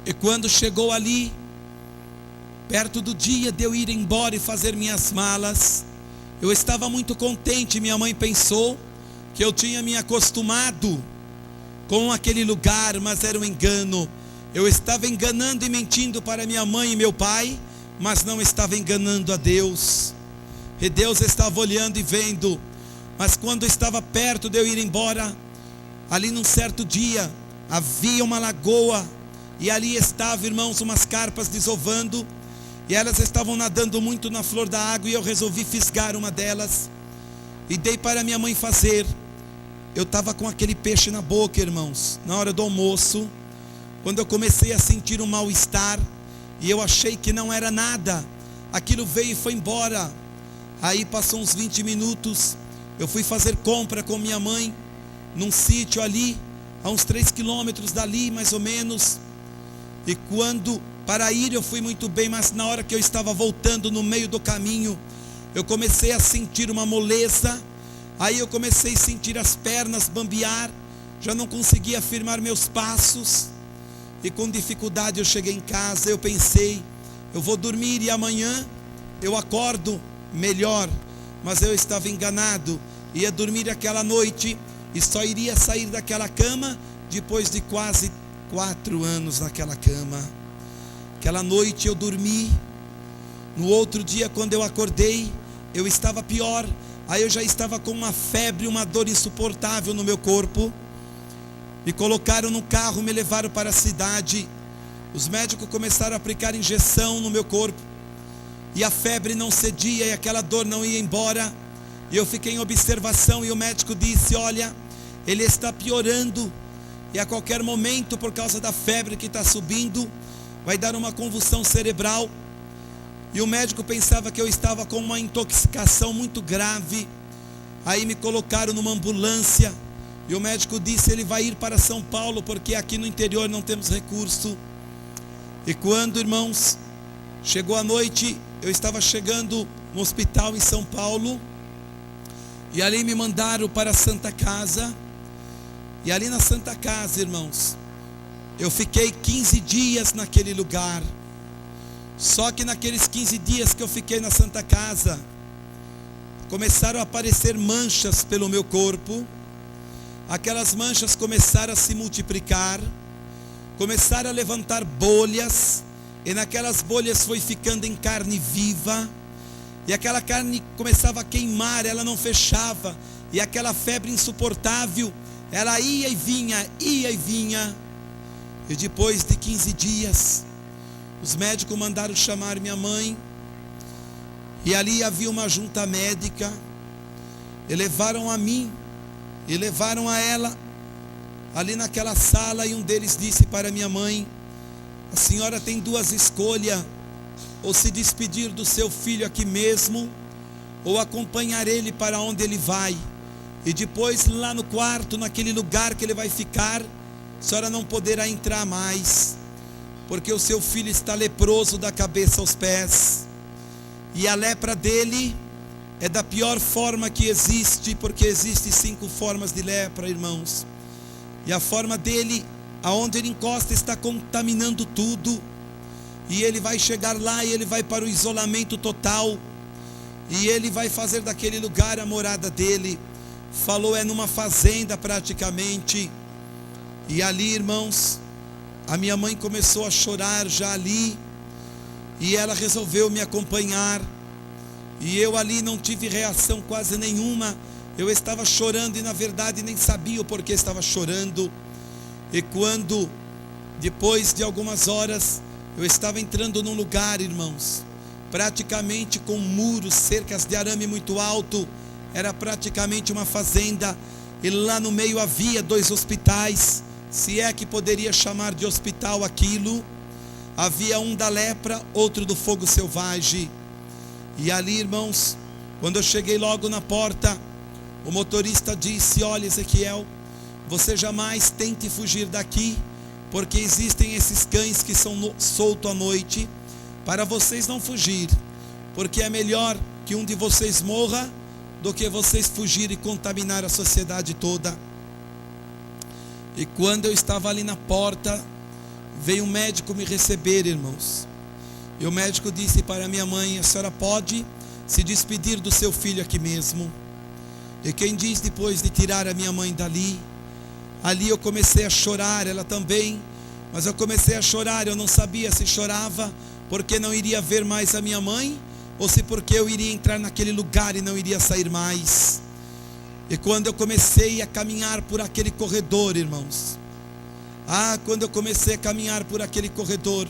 E quando chegou ali, perto do dia de eu ir embora e fazer minhas malas, eu estava muito contente. Minha mãe pensou que eu tinha me acostumado com aquele lugar, mas era um engano. Eu estava enganando e mentindo para minha mãe e meu pai, mas não estava enganando a Deus. E Deus estava olhando e vendo. Mas quando estava perto de eu ir embora, ali num certo dia, havia uma lagoa, e ali estava, irmãos, umas carpas desovando, e elas estavam nadando muito na flor da água, e eu resolvi fisgar uma delas, e dei para minha mãe fazer. Eu estava com aquele peixe na boca, irmãos, na hora do almoço, quando eu comecei a sentir um mal-estar, e eu achei que não era nada, aquilo veio e foi embora. Aí passou uns 20 minutos, eu fui fazer compra com minha mãe, num sítio ali, a uns 3 quilômetros dali, mais ou menos. E quando, para ir eu fui muito bem, mas na hora que eu estava voltando no meio do caminho, eu comecei a sentir uma moleza. Aí eu comecei a sentir as pernas bambear, já não conseguia firmar meus passos. E com dificuldade eu cheguei em casa, eu pensei, eu vou dormir e amanhã eu acordo melhor. Mas eu estava enganado, ia dormir aquela noite e só iria sair daquela cama depois de quase 4 anos naquela cama. Aquela noite eu dormi, no outro dia quando eu acordei, eu estava pior. Aí eu já estava com uma febre, uma dor insuportável no meu corpo. Me colocaram no carro, me levaram para a cidade. Os médicos começaram a aplicar injeção no meu corpo. E a febre não cedia e aquela dor não ia embora. E eu fiquei em observação e o médico disse, olha, ele está piorando. E a qualquer momento, por causa da febre que está subindo, vai dar uma convulsão cerebral. E o médico pensava que eu estava com uma intoxicação muito grave. Aí me colocaram numa ambulância. E o médico disse, ele vai ir para São Paulo, porque aqui no interior não temos recurso. E quando, irmãos, chegou a noite, eu estava chegando no hospital em São Paulo. E ali me mandaram para a Santa Casa. E ali na Santa Casa, irmãos, eu fiquei 15 dias naquele lugar. Só que naqueles 15 dias que eu fiquei na Santa Casa, começaram a aparecer manchas pelo meu corpo. Aquelas manchas começaram a se multiplicar, começaram a levantar bolhas, e naquelas bolhas foi ficando em carne viva, e aquela carne começava a queimar, ela não fechava, e aquela febre insuportável, ela ia e vinha, e depois de 15 dias, os médicos mandaram chamar minha mãe, e ali havia uma junta médica, e levaram a mim, e levaram a ela, ali naquela sala, e um deles disse para minha mãe, a senhora tem 2 escolhas, ou se despedir do seu filho aqui mesmo, ou acompanhar ele para onde ele vai, e depois lá no quarto, naquele lugar que ele vai ficar, a senhora não poderá entrar mais, porque o seu filho está leproso da cabeça aos pés, e a lepra dele é da pior forma que existe, porque existem 5 formas de lepra, irmãos, e a forma dele, aonde ele encosta, está contaminando tudo, e ele vai chegar lá, e ele vai para o isolamento total, e ele vai fazer daquele lugar a morada dele. Falou, é numa fazenda praticamente. E ali, irmãos, a minha mãe começou a chorar já ali, e ela resolveu me acompanhar, e eu ali não tive reação quase nenhuma. Eu estava chorando e na verdade nem sabia o porquê estava chorando. E quando, depois de algumas horas, eu estava entrando num lugar, irmãos, praticamente com muros, cercas de arame muito alto, era praticamente uma fazenda, e lá no meio havia 2 hospitais, se é que poderia chamar de hospital aquilo. Havia um da lepra, outro do fogo selvagem. E ali, irmãos, quando eu cheguei logo na porta, o motorista disse, olha, Ezequiel, você jamais tente fugir daqui, porque existem esses cães que são soltos à noite, para vocês não fugir, porque é melhor que um de vocês morra, do que vocês fugirem e contaminar a sociedade toda. E quando eu estava ali na porta, veio um médico me receber, irmãos, e o médico disse para minha mãe, a senhora pode se despedir do seu filho aqui mesmo. E quem diz, depois de tirar a minha mãe dali, ali eu comecei a chorar, ela também, mas eu comecei a chorar, eu não sabia se chorava porque não iria ver mais a minha mãe, ou se porque eu iria entrar naquele lugar e não iria sair mais. E quando eu comecei a caminhar por aquele corredor, irmãos, quando eu comecei a caminhar por aquele corredor,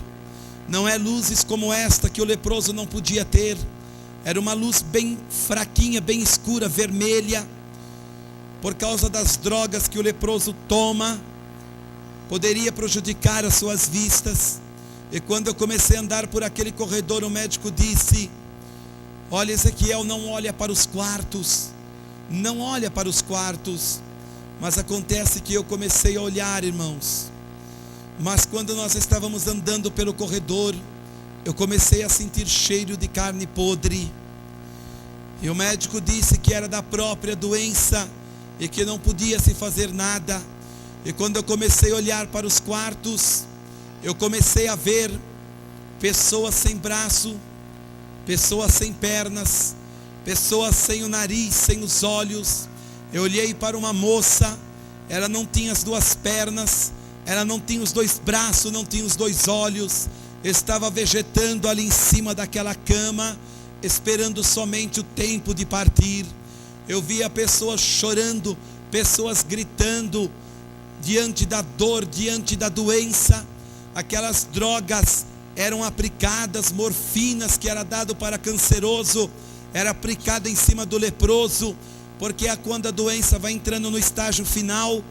não é luzes como esta que o leproso não podia ter, era uma luz bem fraquinha, bem escura, vermelha, por causa das drogas que o leproso toma, poderia prejudicar as suas vistas. E quando eu comecei a andar por aquele corredor, o médico disse, olha, Ezequiel, não olha para os quartos, não olha para os quartos, Mas acontece que eu comecei a olhar, irmãos. Mas quando nós estávamos andando pelo corredor, eu comecei a sentir cheiro de carne podre. E o médico disse que era da própria doença e que não podia se fazer nada. E quando eu comecei a olhar para os quartos, eu comecei a ver pessoas sem braço, pessoas sem pernas, pessoas sem o nariz, sem os olhos. Eu olhei para uma moça, ela não tinha as duas pernas, ela não tinha os dois braços, não tinha os dois olhos, estava vegetando ali em cima daquela cama, esperando somente o tempo de partir. Eu via pessoas chorando, pessoas gritando, diante da dor, diante da doença. Aquelas drogas eram aplicadas, morfinas que era dado para canceroso, era aplicado em cima do leproso, porque quando a doença vai entrando no estágio final,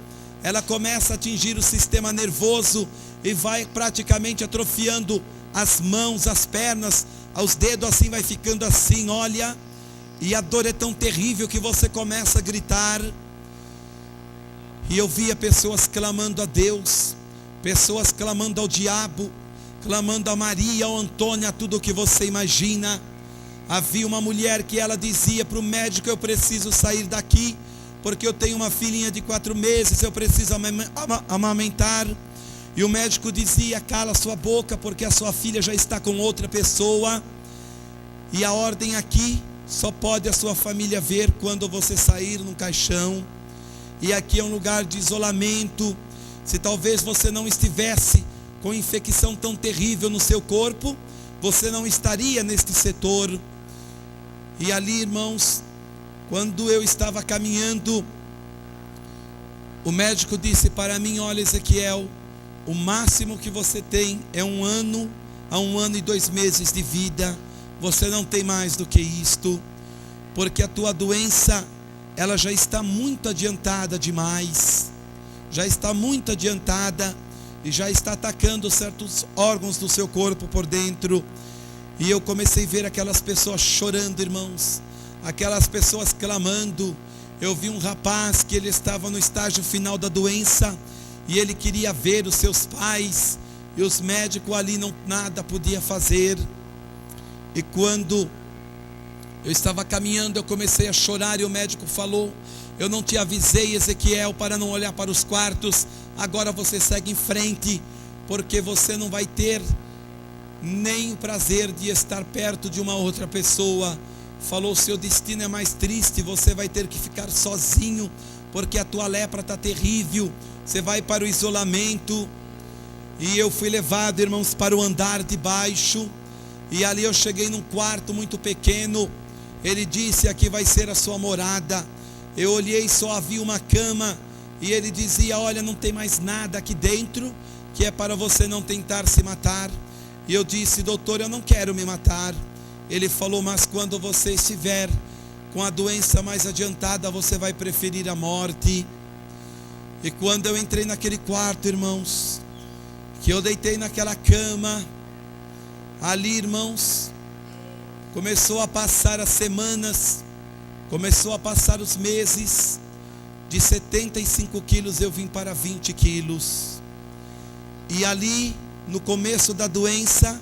ela começa a atingir o sistema nervoso e vai praticamente atrofiando as mãos, as pernas, os dedos assim vai ficando assim, olha, e a dor é tão terrível que você começa a gritar. E eu via pessoas clamando a Deus, pessoas clamando ao diabo, clamando a Maria, ao Antônio, a tudo o que você imagina. Havia uma mulher que ela dizia para o médico: eu preciso sair daqui, porque eu tenho uma filhinha de 4 meses, eu preciso amamentar. E o médico dizia: cala sua boca, porque a sua filha já está com outra pessoa. E a ordem aqui, só pode a sua família ver quando você sair no caixão. E aqui é um lugar de isolamento. Se talvez você não estivesse com infecção tão terrível no seu corpo, você não estaria neste setor. E ali, irmãos, quando eu estava caminhando, o médico disse para mim: olha, Ezequiel, o máximo que você tem é 1 ano a 1 ano e 2 meses de vida. Você não tem mais do que isto, porque a tua doença, ela já está muito adiantada demais, já está muito adiantada e já está atacando certos órgãos do seu corpo por dentro. E eu comecei a ver aquelas pessoas chorando, irmãos, aquelas pessoas clamando. Eu vi um rapaz que ele estava no estágio final da doença e ele queria ver os seus pais, e os médicos ali nada podia fazer. E quando eu estava caminhando, eu comecei a chorar e o médico falou: eu não te avisei, Ezequiel, para não olhar para os quartos, agora você segue em frente, porque você não vai ter nem o prazer de estar perto de uma outra pessoa. Falou: seu destino é mais triste, você vai ter que ficar sozinho, porque a tua lepra está terrível, você vai para o isolamento. E eu fui levado, irmãos, para o andar de baixo, e ali eu cheguei num quarto muito pequeno. Ele disse: aqui vai ser a sua morada. Eu olhei, só havia uma cama, e ele dizia: olha, não tem mais nada aqui dentro, que é para você não tentar se matar. E eu disse: doutor, eu não quero me matar. Ele falou: mas quando você estiver com a doença mais adiantada, você vai preferir a morte. E quando eu entrei naquele quarto, irmãos, que eu deitei naquela cama, ali, irmãos, começou a passar as semanas, começou a passar os meses. De 75 quilos eu vim para 20 quilos. E ali, no começo da doença,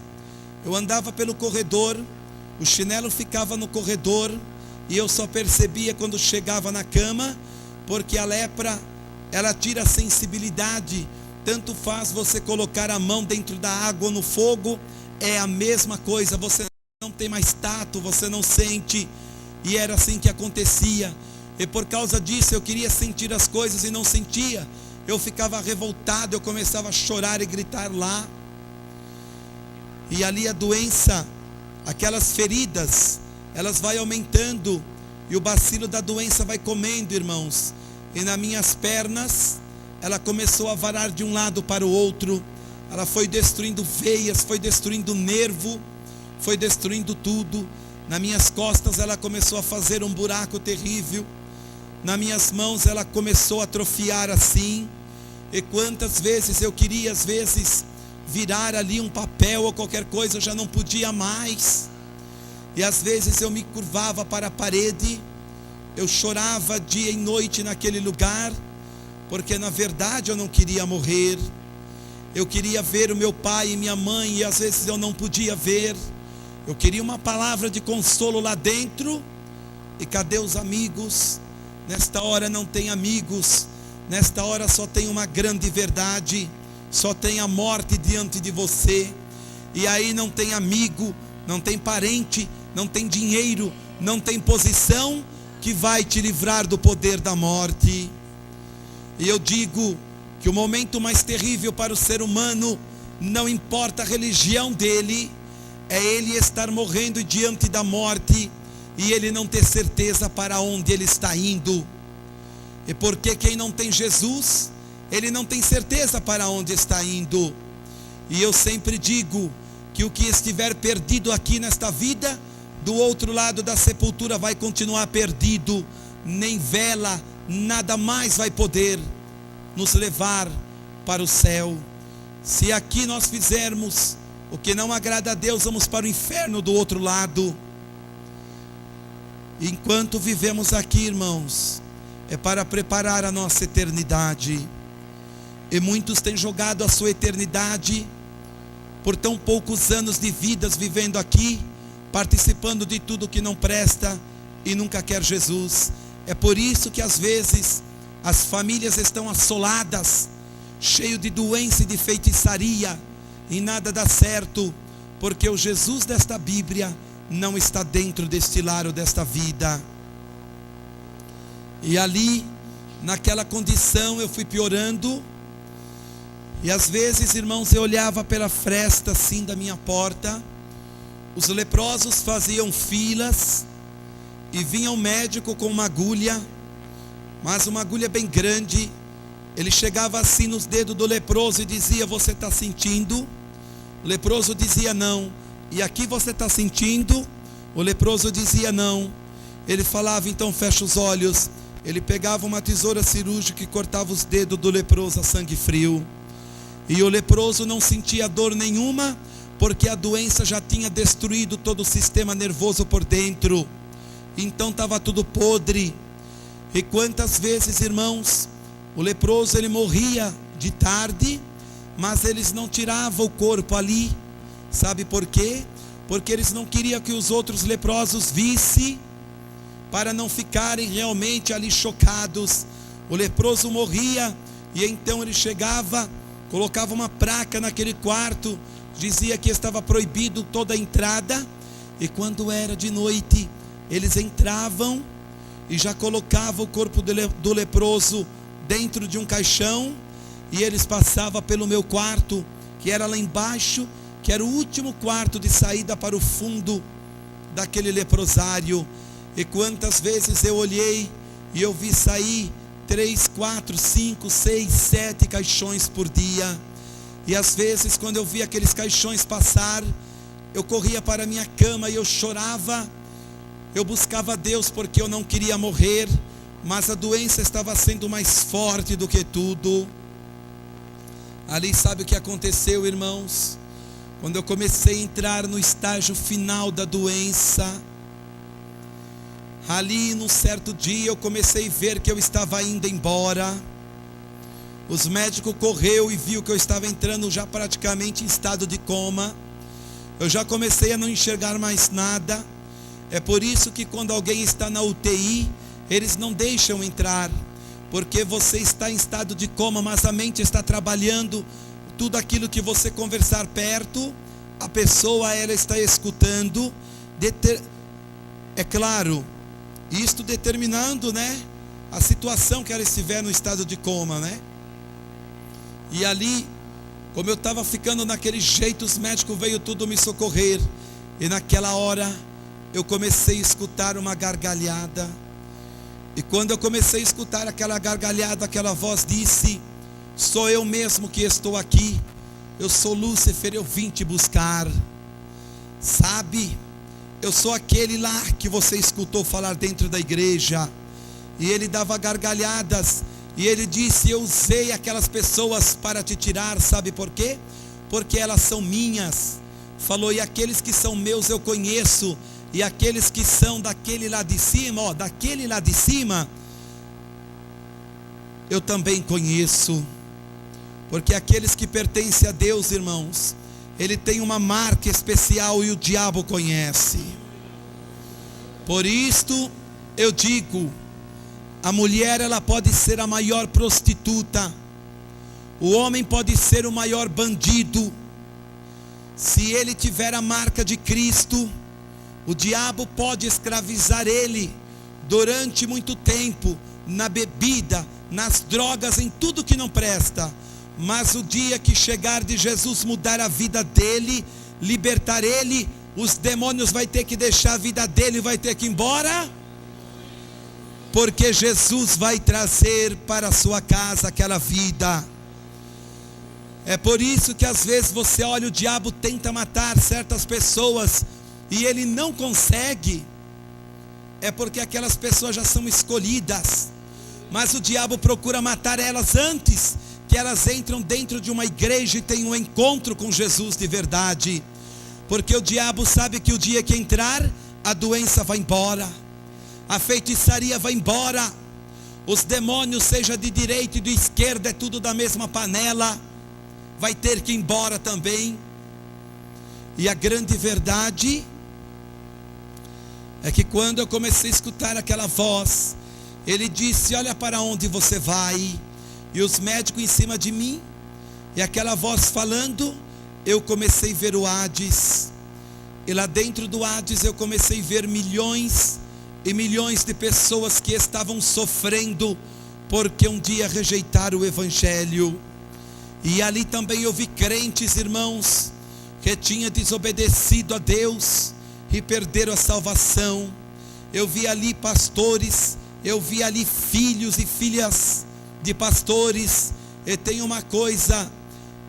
eu andava pelo corredor, o chinelo ficava no corredor, e eu só percebia quando chegava na cama, porque a lepra, ela tira a sensibilidade. Tanto faz você colocar a mão dentro da água ou no fogo, é a mesma coisa, você não tem mais tato, você não sente. E era assim que acontecia, e por causa disso eu queria sentir as coisas e não sentia. Eu ficava revoltado, eu começava a chorar e gritar lá. E ali a doença, aquelas feridas, elas vai aumentando, e o bacilo da doença vai comendo, irmãos. E nas minhas pernas, ela começou a varar de um lado para o outro. Ela foi destruindo veias, foi destruindo nervo, foi destruindo tudo. Nas minhas costas ela começou a fazer um buraco terrível. Nas minhas mãos ela começou a atrofiar assim. E quantas vezes eu queria, às vezes, virar ali um papel ou qualquer coisa, eu já não podia mais. E às vezes eu me curvava para a parede, eu chorava dia e noite naquele lugar, porque na verdade eu não queria morrer. Eu queria ver o meu pai e minha mãe, e às vezes eu não podia ver. Eu queria uma palavra de consolo lá dentro. E cadê os amigos? Nesta hora não tem amigos. Nesta hora só tem uma grande verdade. Só tem a morte diante de você. E aí não tem amigo, não tem parente, não tem dinheiro, não tem posição que vai te livrar do poder da morte. E eu digo que o momento mais terrível para o ser humano, não importa a religião dele, é ele estar morrendo diante da morte e ele não ter certeza para onde ele está indo. E porque quem não tem Jesus, ele não tem certeza para onde está indo. E eu sempre digo que o que estiver perdido aqui nesta vida, do outro lado da sepultura vai continuar perdido. Nem vela, nada mais vai poder nos levar para o céu. Se aqui nós fizermos o que não agrada a Deus, vamos para o inferno do outro lado. Enquanto vivemos aqui, irmãos, é para preparar a nossa eternidade. E muitos têm jogado a sua eternidade por tão poucos anos de vidas vivendo aqui, participando de tudo que não presta e nunca quer Jesus. É por isso que às vezes as famílias estão assoladas, cheio de doença e de feitiçaria, e nada dá certo, porque o Jesus desta Bíblia não está dentro deste lar ou desta vida. E ali, naquela condição, eu fui piorando. E às vezes, irmãos, eu olhava pela fresta assim da minha porta. Os leprosos faziam filas e vinha um médico com uma agulha, mas uma agulha bem grande. Ele chegava assim nos dedos do leproso e dizia: você está sentindo? O leproso dizia não. E aqui você está sentindo? O leproso dizia não. Ele falava: então fecha os olhos. Ele pegava uma tesoura cirúrgica e cortava os dedos do leproso a sangue frio. E o leproso não sentia dor nenhuma, porque a doença já tinha destruído todo o sistema nervoso por dentro. Então estava tudo podre. E quantas vezes, irmãos, o leproso ele morria de tarde, mas eles não tiravam o corpo ali. Sabe por quê? Porque eles não queriam que os outros leprosos vissem, para não ficarem realmente ali chocados. O leproso morria e então ele chegava, colocava uma placa naquele quarto, dizia que estava proibido toda a entrada. E quando era de noite, eles entravam e já colocavam o corpo do leproso dentro de um caixão, e eles passavam pelo meu quarto, que era lá embaixo, que era o último quarto de saída para o fundo daquele leprosário. E quantas vezes eu olhei e eu vi sair 3, 4, 5, 6, 7 caixões por dia. E às vezes quando eu vi aqueles caixões passar, eu corria para a minha cama e eu chorava. Eu buscava a Deus porque eu não queria morrer, mas a doença estava sendo mais forte do que tudo. Ali sabe o que aconteceu, irmãos? Quando eu comecei a entrar no estágio final da doença, ali num certo dia eu comecei a ver que eu estava indo embora. Os médicos correu e viu que eu estava entrando já praticamente em estado de coma. Eu já comecei a não enxergar mais nada. É por isso que quando alguém está na UTI, eles não deixam entrar, porque você está em estado de coma, mas a mente está trabalhando. Tudo aquilo que você conversar perto, a pessoa ela está escutando. É claro, isto determinando, né, a situação que ela estiver no estado de coma, né? E ali, como eu estava ficando naquele jeito, os médicos veio tudo me socorrer. E naquela hora eu comecei a escutar uma gargalhada. E quando eu comecei a escutar aquela gargalhada, aquela voz disse: sou eu mesmo que estou aqui. Eu sou Lúcifer, eu vim te buscar. Sabe, eu sou aquele lá que você escutou falar dentro da igreja. E ele dava gargalhadas. E ele disse: eu usei aquelas pessoas para te tirar. Sabe por quê? Porque elas são minhas. Falou: e aqueles que são meus eu conheço. E aqueles que são daquele lá de cima, daquele lá de cima, eu também conheço. Porque aqueles que pertencem a Deus, irmãos, ele tem uma marca especial e o diabo conhece. Por isto eu digo, a mulher ela pode ser a maior prostituta, o homem pode ser o maior bandido. Se ele tiver a marca de Cristo, o diabo pode escravizar ele durante muito tempo, na bebida, nas drogas, em tudo que não presta. Mas o dia que chegar de Jesus mudar a vida dele, libertar ele, os demônios vai ter que deixar a vida dele, vai ter que ir embora, porque Jesus vai trazer para a sua casa aquela vida. É por isso que às vezes você olha, o diabo tenta matar certas pessoas e ele não consegue, é porque aquelas pessoas já são escolhidas, mas o diabo procura matar elas antes que elas entram dentro de uma igreja e tenham um encontro com Jesus de verdade, porque o diabo sabe que o dia que entrar, a doença vai embora, a feitiçaria vai embora, os demônios, seja de direita e de esquerda, é tudo da mesma panela, vai ter que ir embora também. E a grande verdade é que quando eu comecei a escutar aquela voz, ele disse: olha para onde você vai. E os médicos em cima de mim, e aquela voz falando, eu comecei a ver o Hades. E lá dentro do Hades eu comecei a ver milhões e milhões de pessoas que estavam sofrendo porque um dia rejeitaram o Evangelho. E ali também eu vi crentes, irmãos, que tinham desobedecido a Deus e perderam a salvação. Eu vi ali pastores, eu vi ali filhos e filhas de pastores. E tem uma coisa,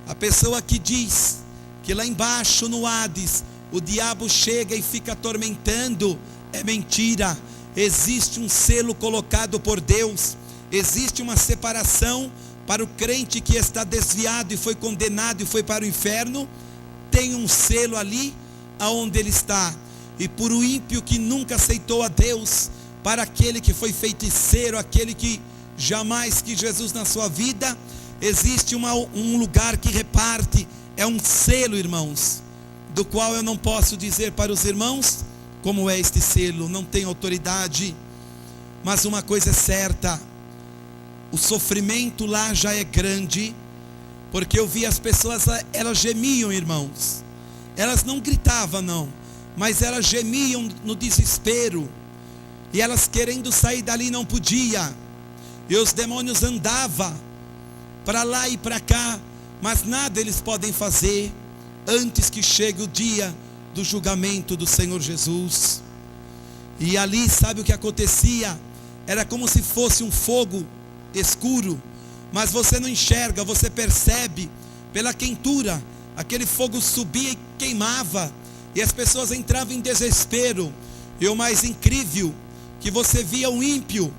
a pessoa que diz que lá embaixo no Hades o diabo chega e fica atormentando, é mentira. Existe um selo colocado por Deus, existe uma separação para o crente que está desviado e foi condenado e foi para o inferno. Tem um selo ali aonde ele está. E por o ímpio que nunca aceitou a Deus, para aquele que foi feiticeiro, aquele que jamais quis Jesus na sua vida, existe um lugar que reparte, é um selo, irmãos, do qual eu não posso dizer para os irmãos como é este selo, não tem autoridade. Mas uma coisa é certa, o sofrimento lá já é grande, porque eu vi as pessoas, elas gemiam, irmãos, elas não gritavam não, mas elas gemiam no desespero, e elas querendo sair dali não podia, e os demônios andavam para lá e para cá, mas nada eles podem fazer, antes que chegue o dia do julgamento do Senhor Jesus. E ali sabe o que acontecia? Era como se fosse um fogo escuro, mas você não enxerga, você percebe pela quentura, aquele fogo subia e queimava, e as pessoas entravam em desespero. E o mais incrível, que você via um ímpio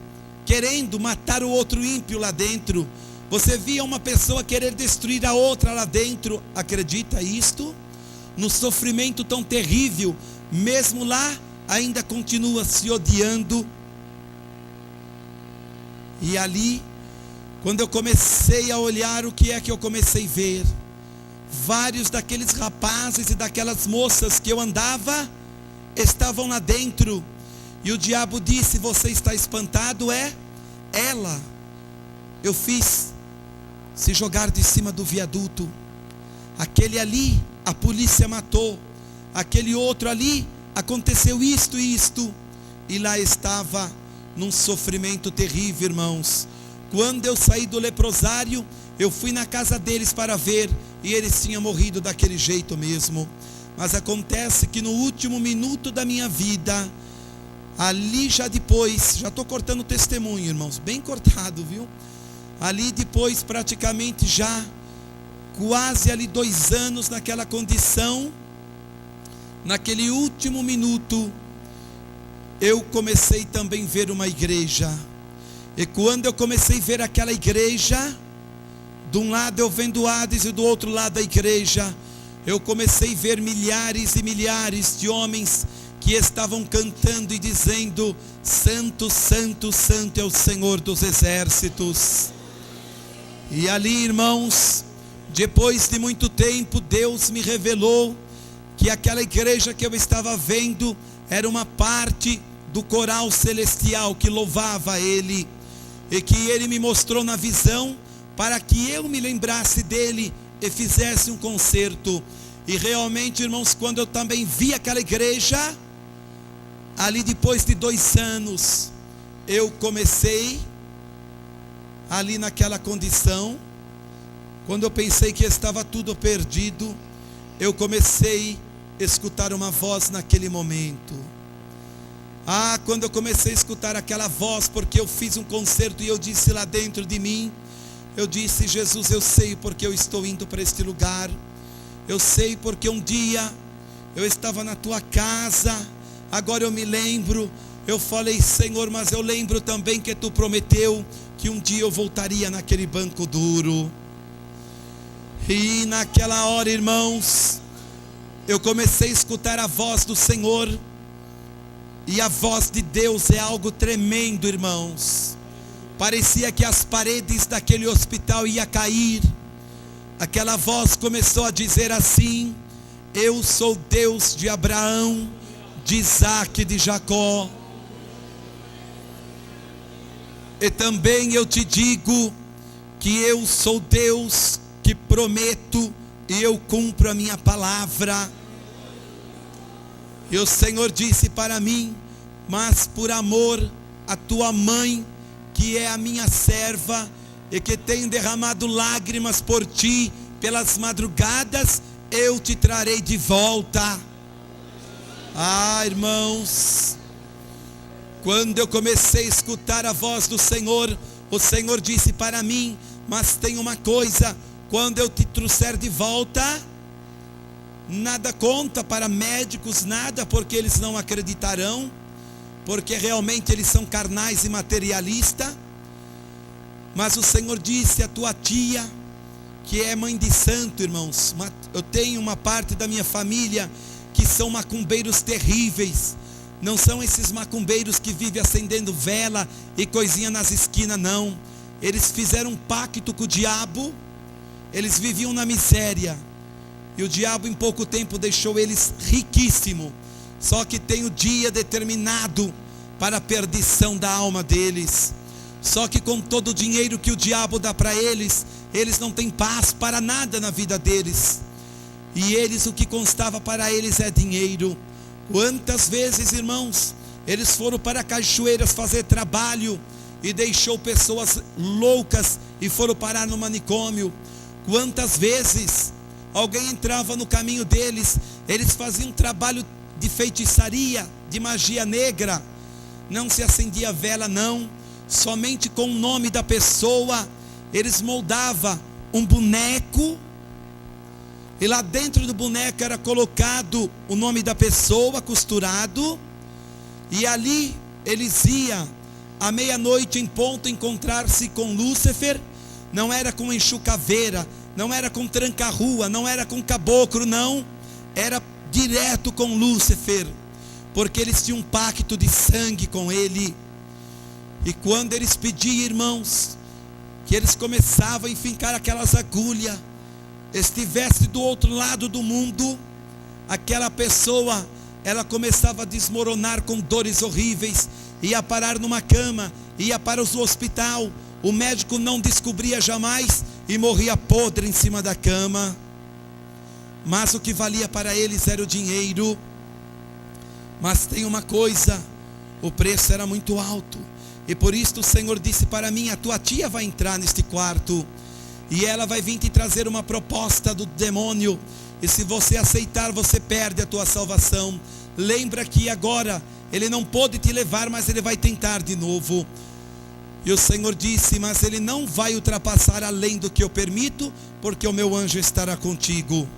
querendo matar o outro ímpio lá dentro, você via uma pessoa querer destruir a outra lá dentro. Acredita isto? No sofrimento tão terrível, mesmo lá ainda continua se odiando. E ali, quando eu comecei a olhar, o que é que eu comecei a ver? Vários daqueles rapazes e daquelas moças que eu andava, estavam lá dentro. E o diabo disse: você está espantado? É ela. Eu fiz se jogar de cima do viaduto. Aquele ali, a polícia matou. Aquele outro ali, aconteceu isto e isto. E lá estava num sofrimento terrível, irmãos. Quando eu saí do leprosário, eu fui na casa deles para ver, e eles tinham morrido daquele jeito mesmo. Mas acontece que no último minuto da minha vida, ali já depois, já estou cortando o testemunho, irmãos, bem cortado, viu? Ali depois, praticamente já quase ali 2 anos naquela condição, naquele último minuto, eu comecei também a ver uma igreja. E quando eu comecei a ver aquela igreja, de um lado eu vendo o Hades e do outro lado a igreja, eu comecei a ver milhares e milhares de homens que estavam cantando e dizendo: Santo, Santo, Santo é o Senhor dos exércitos. E ali, irmãos, depois de muito tempo, Deus me revelou que aquela igreja que eu estava vendo era uma parte do coral celestial que louvava Ele, e que Ele me mostrou na visão para que eu me lembrasse dele e fizesse um concerto. E realmente, irmãos, quando eu também vi aquela igreja, ali depois de 2 anos, eu comecei ali naquela condição. Quando eu pensei que estava tudo perdido, eu comecei a escutar uma voz naquele momento. Quando eu comecei a escutar aquela voz, porque eu fiz um concerto e eu disse lá dentro de mim, eu disse: Jesus, eu sei porque eu estou indo para este lugar. Eu sei porque um dia eu estava na tua casa. Agora eu me lembro. Eu falei: Senhor, mas eu lembro também que tu prometeu que um dia eu voltaria naquele banco duro. E naquela hora, irmãos, eu comecei a escutar a voz do Senhor. E a voz de Deus é algo tremendo, irmãos. Parecia que as paredes daquele hospital iam cair. Aquela voz começou a dizer assim: eu sou Deus de Abraão, de Isaac e de Jacó. E também eu te digo que eu sou Deus que prometo e eu cumpro a minha palavra. E o Senhor disse para mim: mas por amor à tua mãe, que é a minha serva, e que tem derramado lágrimas por ti pelas madrugadas, eu te trarei de volta. Irmãos, quando eu comecei a escutar a voz do Senhor, o Senhor disse para mim: mas tem uma coisa, quando eu te trouxer de volta, nada conta para médicos, nada, porque eles não acreditarão, porque realmente eles são carnais e materialistas. Mas o Senhor disse: a tua tia, que é mãe de santo, irmãos, eu tenho uma parte da minha família que são macumbeiros terríveis. Não são esses macumbeiros que vivem acendendo vela e coisinha nas esquinas, não. Eles fizeram um pacto com o diabo. Eles viviam na miséria, e o diabo em pouco tempo deixou eles riquíssimos. Só que tem o dia determinado para a perdição da alma deles. Só que com todo o dinheiro que o diabo dá para eles, eles não têm paz para nada na vida deles. E eles, o que constava para eles é dinheiro. Quantas vezes, irmãos, eles foram para cachoeiras fazer trabalho e deixou pessoas loucas e foram parar no manicômio. Quantas vezes alguém entrava no caminho deles, eles faziam trabalho de feitiçaria, de magia negra. Não se acendia vela, não. Somente com o nome da pessoa, eles moldavam um boneco, e lá dentro do boneco era colocado o nome da pessoa, costurado, e ali eles iam à meia-noite em ponto encontrar-se com Lúcifer. Não era com enxucaveira, não era com tranca-rua, não era com caboclo, não. Era direto com Lúcifer, porque eles tinham um pacto de sangue com ele. E quando eles pediam, irmãos, que eles começavam a enfincar aquelas agulhas, estivesse do outro lado do mundo, aquela pessoa, ela começava a desmoronar com dores horríveis, ia parar numa cama, ia para o hospital. O médico não descobria jamais e morria podre em cima da cama. Mas o que valia para eles era o dinheiro. Mas tem uma coisa: o preço era muito alto. E por isso o Senhor disse para mim: a tua tia vai entrar neste quarto, e ela vai vir te trazer uma proposta do demônio. E se você aceitar, você perde a tua salvação. Lembra que agora ele não pôde te levar, mas ele vai tentar de novo. E o Senhor disse: mas ele não vai ultrapassar além do que eu permito, porque o meu anjo estará contigo.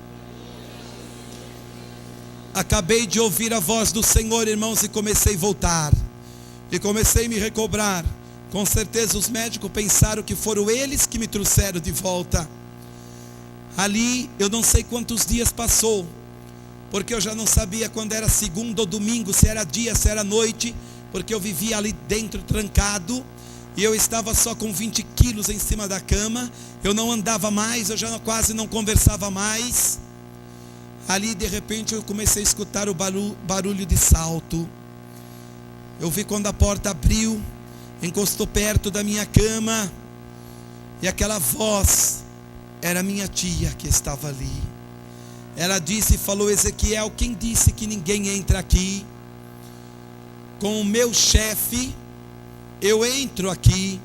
Acabei de ouvir a voz do Senhor, irmãos, e comecei a voltar, e comecei a me recobrar. Com certeza os médicos pensaram que foram eles que me trouxeram de volta. Ali eu não sei quantos dias passou, porque eu já não sabia quando era segunda ou domingo, se era dia, se era noite, porque eu vivia ali dentro trancado. e eu estava só com 20 quilos em cima da cama, eu não andava mais, eu já quase não conversava mais. Ali de repente eu comecei a escutar o barulho de salto. Eu vi quando a porta abriu, encostou perto da minha cama, e aquela voz era minha tia que estava ali. Ela disse e falou: Ezequiel, quem disse que ninguém entra aqui? Com o meu chefe, eu entro aqui.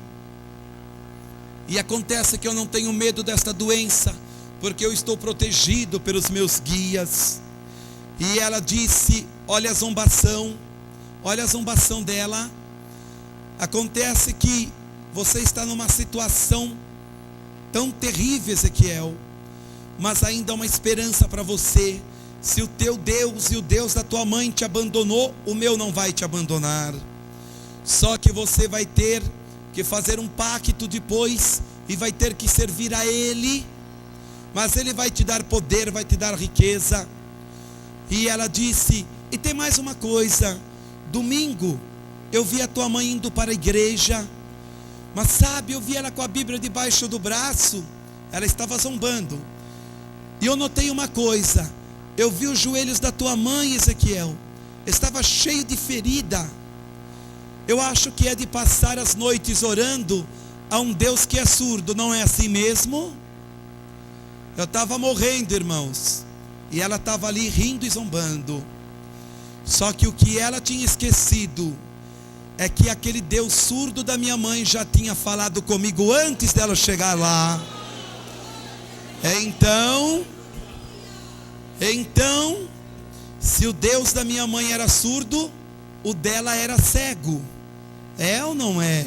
E acontece que eu não tenho medo desta doença, porque eu estou protegido pelos meus guias. E ela disse: olha a zombação dela. Acontece que você está numa situação tão terrível, Ezequiel, mas ainda há uma esperança para você. Se o teu Deus e o Deus da tua mãe te abandonou, o meu não vai te abandonar. Só que você vai ter que fazer um pacto depois, e vai ter que servir a Ele, mas Ele vai te dar poder, vai te dar riqueza. E ela disse: e tem mais uma coisa, domingo eu vi a tua mãe indo para a igreja, mas sabe, eu vi ela com a Bíblia debaixo do braço, ela estava zombando, e eu notei uma coisa, eu vi os joelhos da tua mãe, Ezequiel, estava cheio de ferida. Eu acho que é de passar as noites orando a um Deus que é surdo, não é assim mesmo? Eu estava morrendo, irmãos, e ela estava ali rindo e zombando. Só que o que ela tinha esquecido é que aquele Deus surdo da minha mãe já tinha falado comigo antes dela chegar lá. Então, se o Deus da minha mãe era surdo, o dela era cego. É ou não é?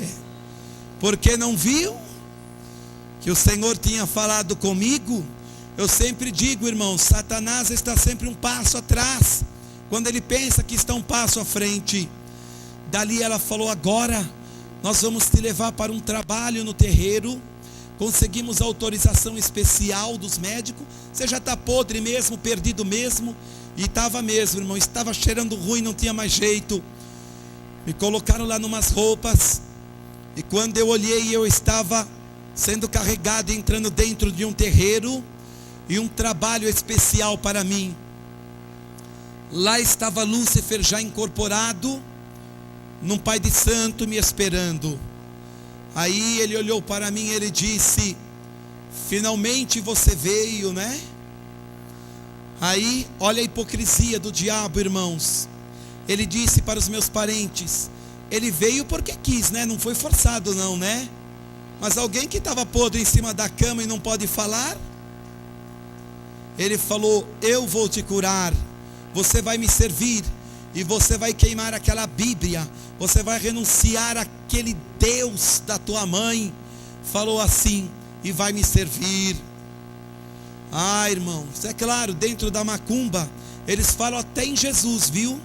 Porque não viu que o Senhor tinha falado comigo? Eu sempre digo, irmão, Satanás está sempre um passo atrás, quando ele pensa que está um passo à frente. Dali ela falou: agora nós vamos te levar para um trabalho no terreiro. Conseguimos autorização especial dos médicos. Você já está podre mesmo, perdido mesmo. E estava mesmo, irmão, estava cheirando ruim, não tinha mais jeito. Me colocaram lá numas roupas, e quando eu olhei, eu estava sendo carregado, entrando dentro de um terreiro, e um trabalho especial para mim. Lá estava Lúcifer já incorporado, num pai de santo me esperando. Aí ele olhou para mim e ele disse: finalmente você veio, né? Aí, olha a hipocrisia do diabo, irmãos. Ele disse para os meus parentes: ele veio porque quis, né? Não foi forçado não, né? Mas alguém que estava podre em cima da cama e não pode falar, ele falou: eu vou te curar, você vai me servir, e você vai queimar aquela Bíblia, você vai renunciar àquele Deus da tua mãe, falou assim, e vai me servir. Ah, irmãos, é claro, dentro da macumba eles falam até em Jesus, viu?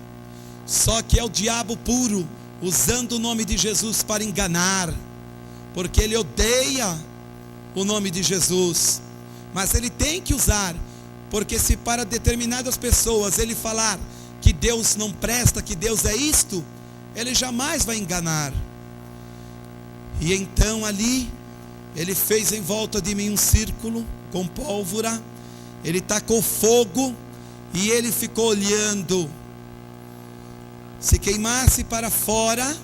Só que é o diabo puro, usando o nome de Jesus para enganar, porque ele odeia o nome de Jesus, mas ele tem que usar, porque se para determinadas pessoas ele falar que Deus não presta, que Deus é isto, ele jamais vai enganar. E então ali, ele fez em volta de mim um círculo com pólvora, ele tacou fogo, e ele ficou olhando. Se queimasse para fora,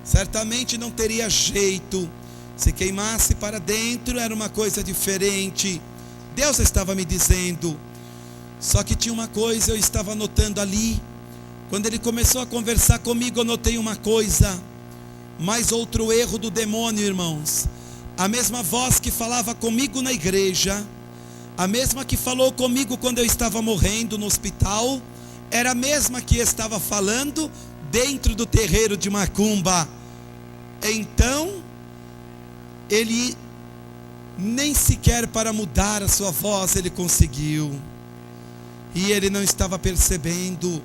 certamente não teria jeito. Se queimasse para dentro, era uma coisa diferente. Deus estava me dizendo. Só que tinha uma coisa, eu estava notando ali. Quando ele começou a conversar comigo, eu notei uma coisa. Mais outro erro do demônio, irmãos. A mesma voz que falava comigo na igreja, a mesma que falou comigo quando eu estava morrendo no hospital, era a mesma que estava falando dentro do terreiro de macumba. Então, ele nem sequer para mudar a sua voz ele conseguiu. E ele não estava percebendo.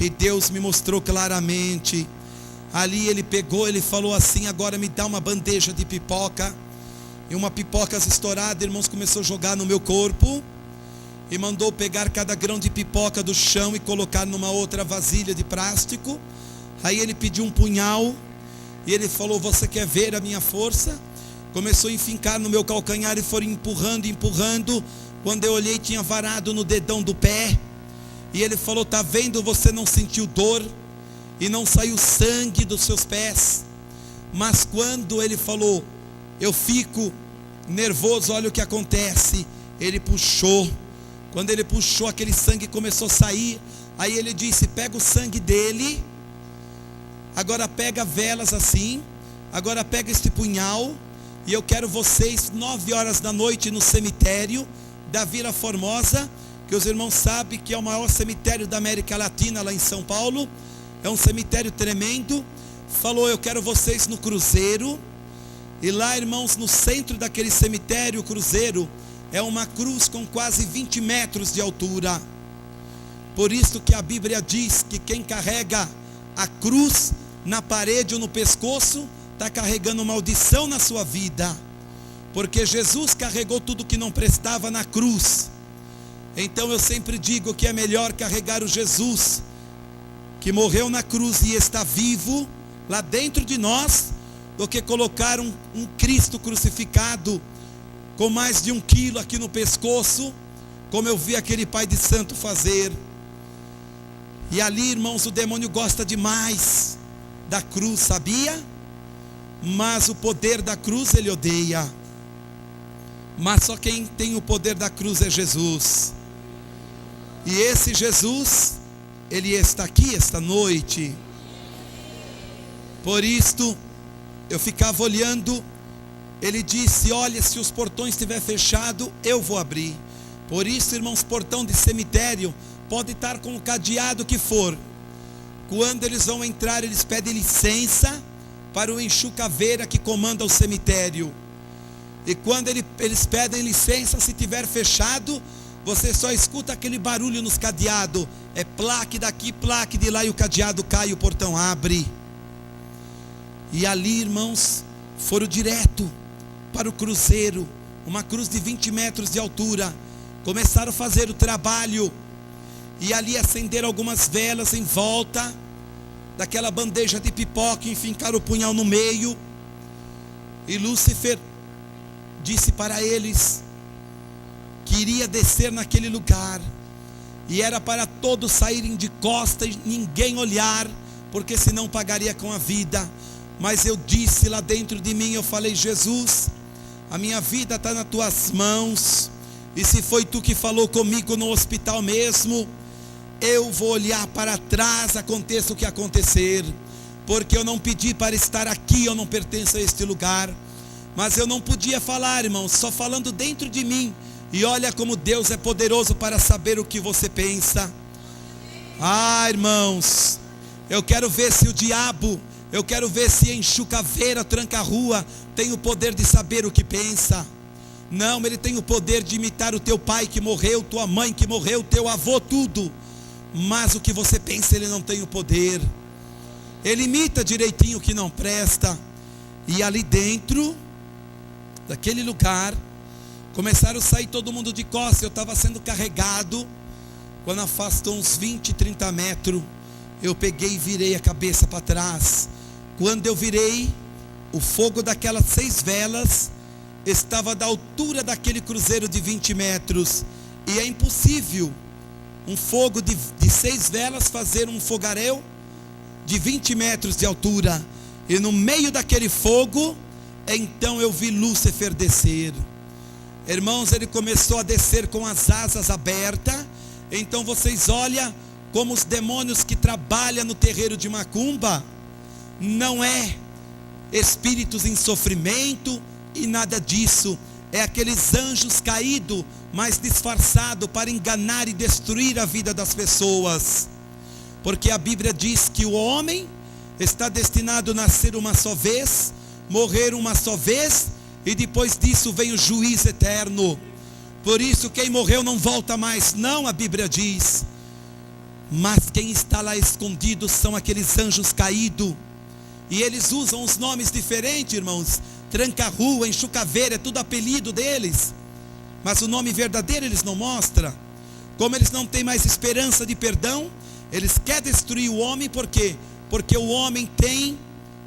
E Deus me mostrou claramente. Ali ele pegou, ele falou assim: agora me dá uma bandeja de pipoca. E uma pipoca estourada, irmãos, começou a jogar no meu corpo. E mandou pegar cada grão de pipoca do chão e colocar numa outra vasilha de plástico. Aí ele pediu um punhal. E ele falou: você quer ver a minha força? Começou a enfincar no meu calcanhar e foi empurrando, empurrando. Quando eu olhei, tinha varado no dedão do pé. E ele falou: tá vendo, você não sentiu dor e não saiu sangue dos seus pés. Mas quando ele falou: eu fico nervoso, olha o que acontece. Ele puxou. Quando ele puxou, aquele sangue começou a sair. Aí ele disse: pega o sangue dele, agora pega velas assim, agora pega este punhal, e eu quero vocês 9 horas da noite no cemitério da Vila Formosa, que os irmãos sabem que é o maior cemitério da América Latina, lá em São Paulo. É um cemitério tremendo. Falou: eu quero vocês no cruzeiro. E lá, irmãos, no centro daquele cemitério, o cruzeiro é uma cruz com quase 20 metros de altura. Por isso que a Bíblia diz que quem carrega a cruz na parede ou no pescoço está carregando maldição na sua vida, porque Jesus carregou tudo que não prestava na cruz. Então eu sempre digo que é melhor carregar o Jesus que morreu na cruz e está vivo lá dentro de nós, do que colocar um Cristo crucificado com mais de 1 quilo aqui no pescoço, como eu vi aquele pai de santo fazer. E ali, irmãos, o demônio gosta demais da cruz, sabia? Mas o poder da cruz ele odeia. Mas só quem tem o poder da cruz é Jesus. E esse Jesus, ele está aqui esta noite. Por isto, eu ficava olhando. Ele disse: olha, se os portões estiver fechado, eu vou abrir. Por isso, irmãos, portão de cemitério pode estar com o cadeado que for. Quando eles vão entrar, eles pedem licença para o enxucaveira que comanda o cemitério. E quando eles pedem licença, se tiver fechado, você só escuta aquele barulho nos cadeados. É plaque daqui, plaque de lá, e o cadeado cai e o portão abre. E ali, irmãos, foram direto para o cruzeiro, uma cruz de 20 metros de altura. Começaram a fazer o trabalho. E ali acenderam algumas velas em volta daquela bandeja de pipoca, e enfincaram o punhal no meio. E Lúcifer disse para eles que iria descer naquele lugar, e era para todos saírem de costas e ninguém olhar, porque senão pagaria com a vida. Mas eu disse lá dentro de mim, eu falei: Jesus, a minha vida está nas tuas mãos, e se foi tu que falou comigo no hospital mesmo, eu vou olhar para trás, aconteça o que acontecer, porque eu não pedi para estar aqui, eu não pertenço a este lugar. Mas eu não podia falar, irmãos, só falando dentro de mim. E olha como Deus é poderoso para saber o que você pensa. Ah, irmãos, eu quero ver se o diabo, eu quero ver se enxucaveira, tranca-rua, tem o poder de saber o que pensa. Não, ele tem o poder de imitar o teu pai que morreu, tua mãe que morreu, teu avô, tudo. Mas o que você pensa, ele não tem o poder. Ele imita direitinho o que não presta. E ali dentro daquele lugar, começaram a sair todo mundo de costas. Eu estava sendo carregado. Quando afastou uns 20, 30 metros, eu peguei e virei a cabeça para trás. Quando eu virei, o fogo daquelas 6 velas estava da altura daquele cruzeiro de 20 metros. E é impossível um fogo de 6 velas fazer um fogaréu de 20 metros de altura. E no meio daquele fogo, então eu vi Lúcifer descer. Irmãos, ele começou a descer com as asas abertas. Então vocês olham como os demônios que trabalham no terreiro de macumba, não é espíritos em sofrimento e nada disso. É aqueles anjos caídos, mas disfarçados para enganar e destruir a vida das pessoas. Porque a Bíblia diz que o homem está destinado a nascer uma só vez, morrer uma só vez, e depois disso vem o juízo eterno. Por isso quem morreu não volta mais, não, a Bíblia diz. Mas quem está lá escondido são aqueles anjos caídos. E eles usam os nomes diferentes, irmãos. Tranca-rua, enxucaveira, é tudo apelido deles. Mas o nome verdadeiro eles não mostram. Como eles não têm mais esperança de perdão, eles querem destruir o homem. Por quê? Porque o homem tem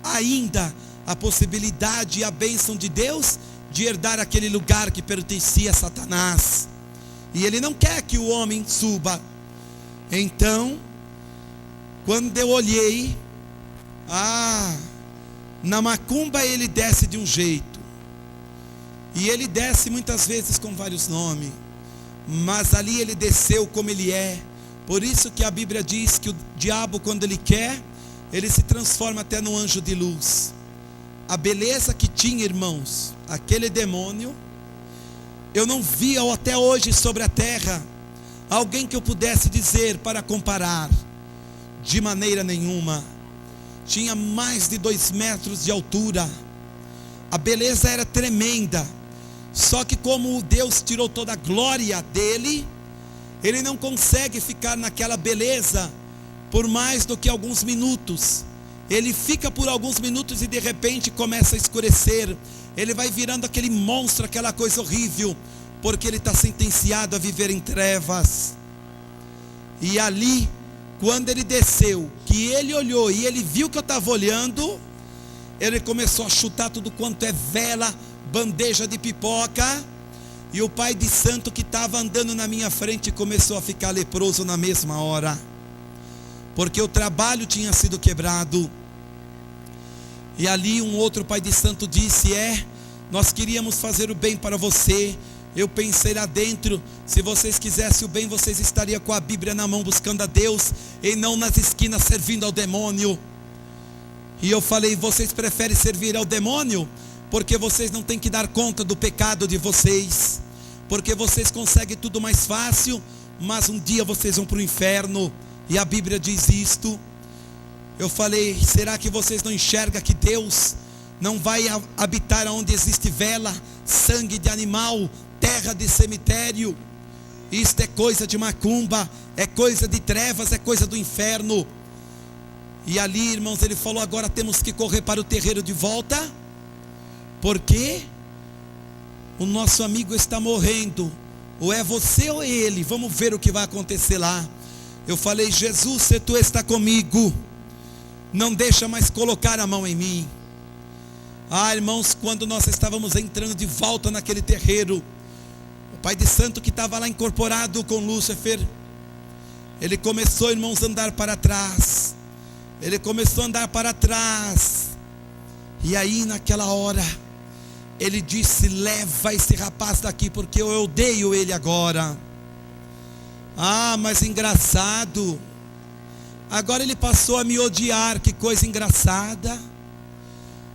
ainda a possibilidade e a bênção de Deus de herdar aquele lugar que pertencia a Satanás. E ele não quer que o homem suba. Então, quando eu olhei, na macumba ele desce de um jeito, e ele desce muitas vezes com vários nomes, mas ali ele desceu como ele é. Por isso que a Bíblia diz que o diabo, quando ele quer, ele se transforma até no anjo de luz. A beleza que tinha, irmãos, aquele demônio, eu não vi até hoje sobre a terra alguém que eu pudesse dizer para comparar, de maneira nenhuma. Tinha mais de 2 metros de altura, a beleza era tremenda. Só que como Deus tirou toda a glória dele, ele não consegue ficar naquela beleza por mais do que alguns minutos. Ele fica por alguns minutos e de repente começa a escurecer. Ele vai virando aquele monstro, aquela coisa horrível, porque ele está sentenciado a viver em trevas. E ali, quando ele desceu, que ele olhou e ele viu que eu estava olhando, ele começou a chutar tudo quanto é vela, bandeja de pipoca. E o pai de santo que estava andando na minha frente começou a ficar leproso na mesma hora, porque o trabalho tinha sido quebrado. E ali um outro pai de santo disse: nós queríamos fazer o bem para você. Eu pensei lá dentro, se vocês quisessem o bem, vocês estariam com a Bíblia na mão buscando a Deus, e não nas esquinas servindo ao demônio. E eu falei: vocês preferem servir ao demônio porque vocês não têm que dar conta do pecado de vocês, porque vocês conseguem tudo mais fácil, mas um dia vocês vão para o inferno, e a Bíblia diz isto. Eu falei: será que vocês não enxergam que Deus não vai habitar onde existe vela, sangue de animal, terra de cemitério? Isto é coisa de macumba, é coisa de trevas, é coisa do inferno. E ali, irmãos, ele falou: agora temos que correr para o terreiro de volta, porque o nosso amigo está morrendo. Ou é você ou ele, vamos ver o que vai acontecer lá. Eu falei: Jesus, se tu está comigo, não deixa mais colocar a mão em mim. Irmãos, quando nós estávamos entrando de volta naquele terreiro, o pai de santo que estava lá incorporado com Lúcifer, ele começou, irmãos, a andar para trás. Ele começou a andar para trás. E aí naquela hora ele disse: leva esse rapaz daqui, porque eu odeio ele agora. Mas engraçado, agora ele passou a me odiar. Que coisa engraçada.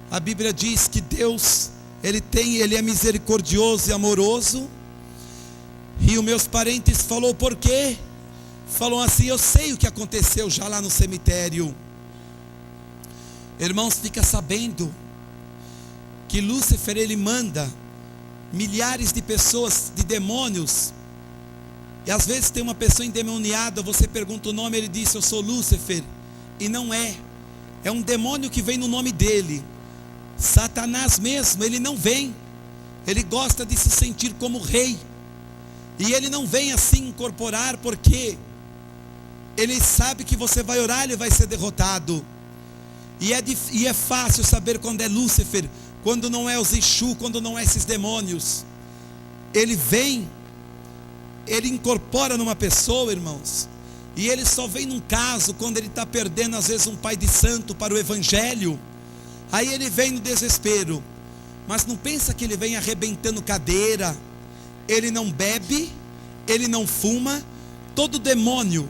A Bíblia diz que Deus, ele é misericordioso e amoroso. E os meus parentes falou: por quê? Falou assim: eu sei o que aconteceu já lá no cemitério. Irmãos, fica sabendo que Lúcifer, ele manda milhares de pessoas, de demônios. E às vezes tem uma pessoa endemoniada, você pergunta o nome, ele diz: eu sou Lúcifer. E não é um demônio que vem no nome dele. Satanás mesmo, ele não vem. Ele gosta de se sentir como rei, e ele não vem assim incorporar, porque ele sabe que você vai orar, ele vai ser derrotado. E é fácil saber quando é Lúcifer, quando não é os Exu, quando não é esses demônios. Ele vem, ele incorpora numa pessoa, irmãos, e ele só vem num caso quando ele está perdendo às vezes um pai de santo para o evangelho. Aí ele vem no desespero, mas não pensa que ele vem arrebentando cadeira. Ele não bebe, ele não fuma. Todo demônio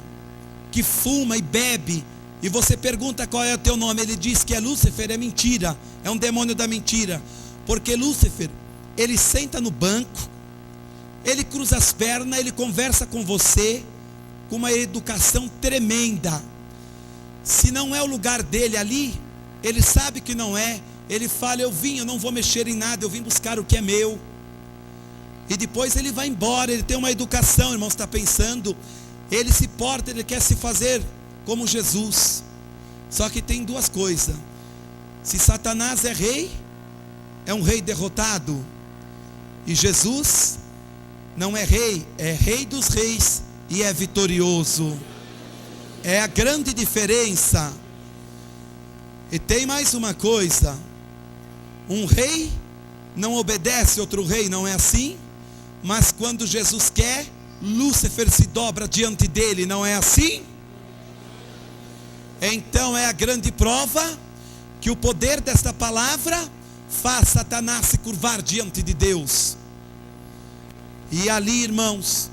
que fuma e bebe, e você pergunta qual é o teu nome, ele diz que é Lúcifer, é mentira, é um demônio da mentira. Porque Lúcifer, ele senta no banco, ele cruza as pernas, ele conversa com você com uma educação tremenda. Se não é o lugar dele ali, ele sabe que não é. Ele fala: eu não vou mexer em nada, eu vim buscar o que é meu. E depois ele vai embora. Ele tem uma educação, irmãos, está pensando, ele se porta, ele quer se fazer como Jesus. Só que tem duas coisas: se Satanás é rei, é um rei derrotado, e Jesus não é rei dos reis e é vitorioso. É a grande diferença. E tem mais uma coisa: um rei não obedece outro rei, não é assim? Mas quando Jesus quer, Lúcifer se dobra diante dele, não é assim? Então é a grande prova que o poder desta palavra faz Satanás se curvar diante de Deus. E ali, irmãos,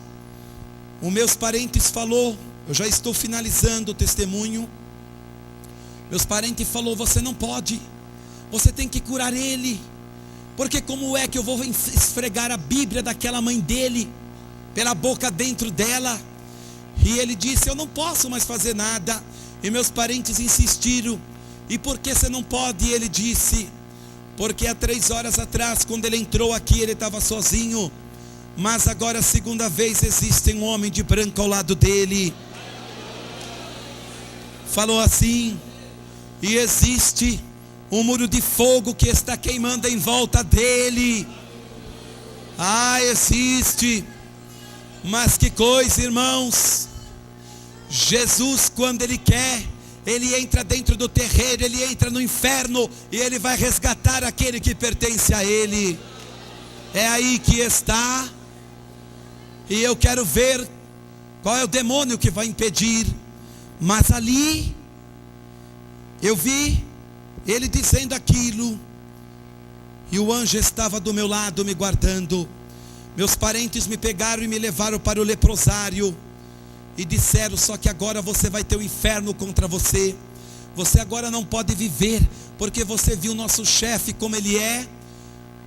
os meus parentes falou, eu já estou finalizando o testemunho. Meus parentes falou: você não pode, você tem que curar ele, porque como é que eu vou esfregar a Bíblia daquela mãe dele pela boca dentro dela? E ele disse: eu não posso mais fazer nada. E meus parentes insistiram: e por que você não pode? E ele disse: porque há 3 horas atrás, quando ele entrou aqui, ele estava sozinho, mas agora a segunda vez existe um homem de branco ao lado dele. Falou assim: e existe um muro de fogo que está queimando em volta dele. Ah, existe. Mas que coisa, irmãos. Jesus, quando ele quer, ele entra dentro do terreiro, ele entra no inferno, e ele vai resgatar aquele que pertence a ele. É aí que está. E eu quero ver qual é o demônio que vai impedir. Mas ali eu vi ele dizendo aquilo, e o anjo estava do meu lado me guardando. Meus parentes me pegaram e me levaram para o leprosário e disseram: só que agora você vai ter o inferno contra você. Você agora não pode viver, porque você viu nosso chefe como ele é.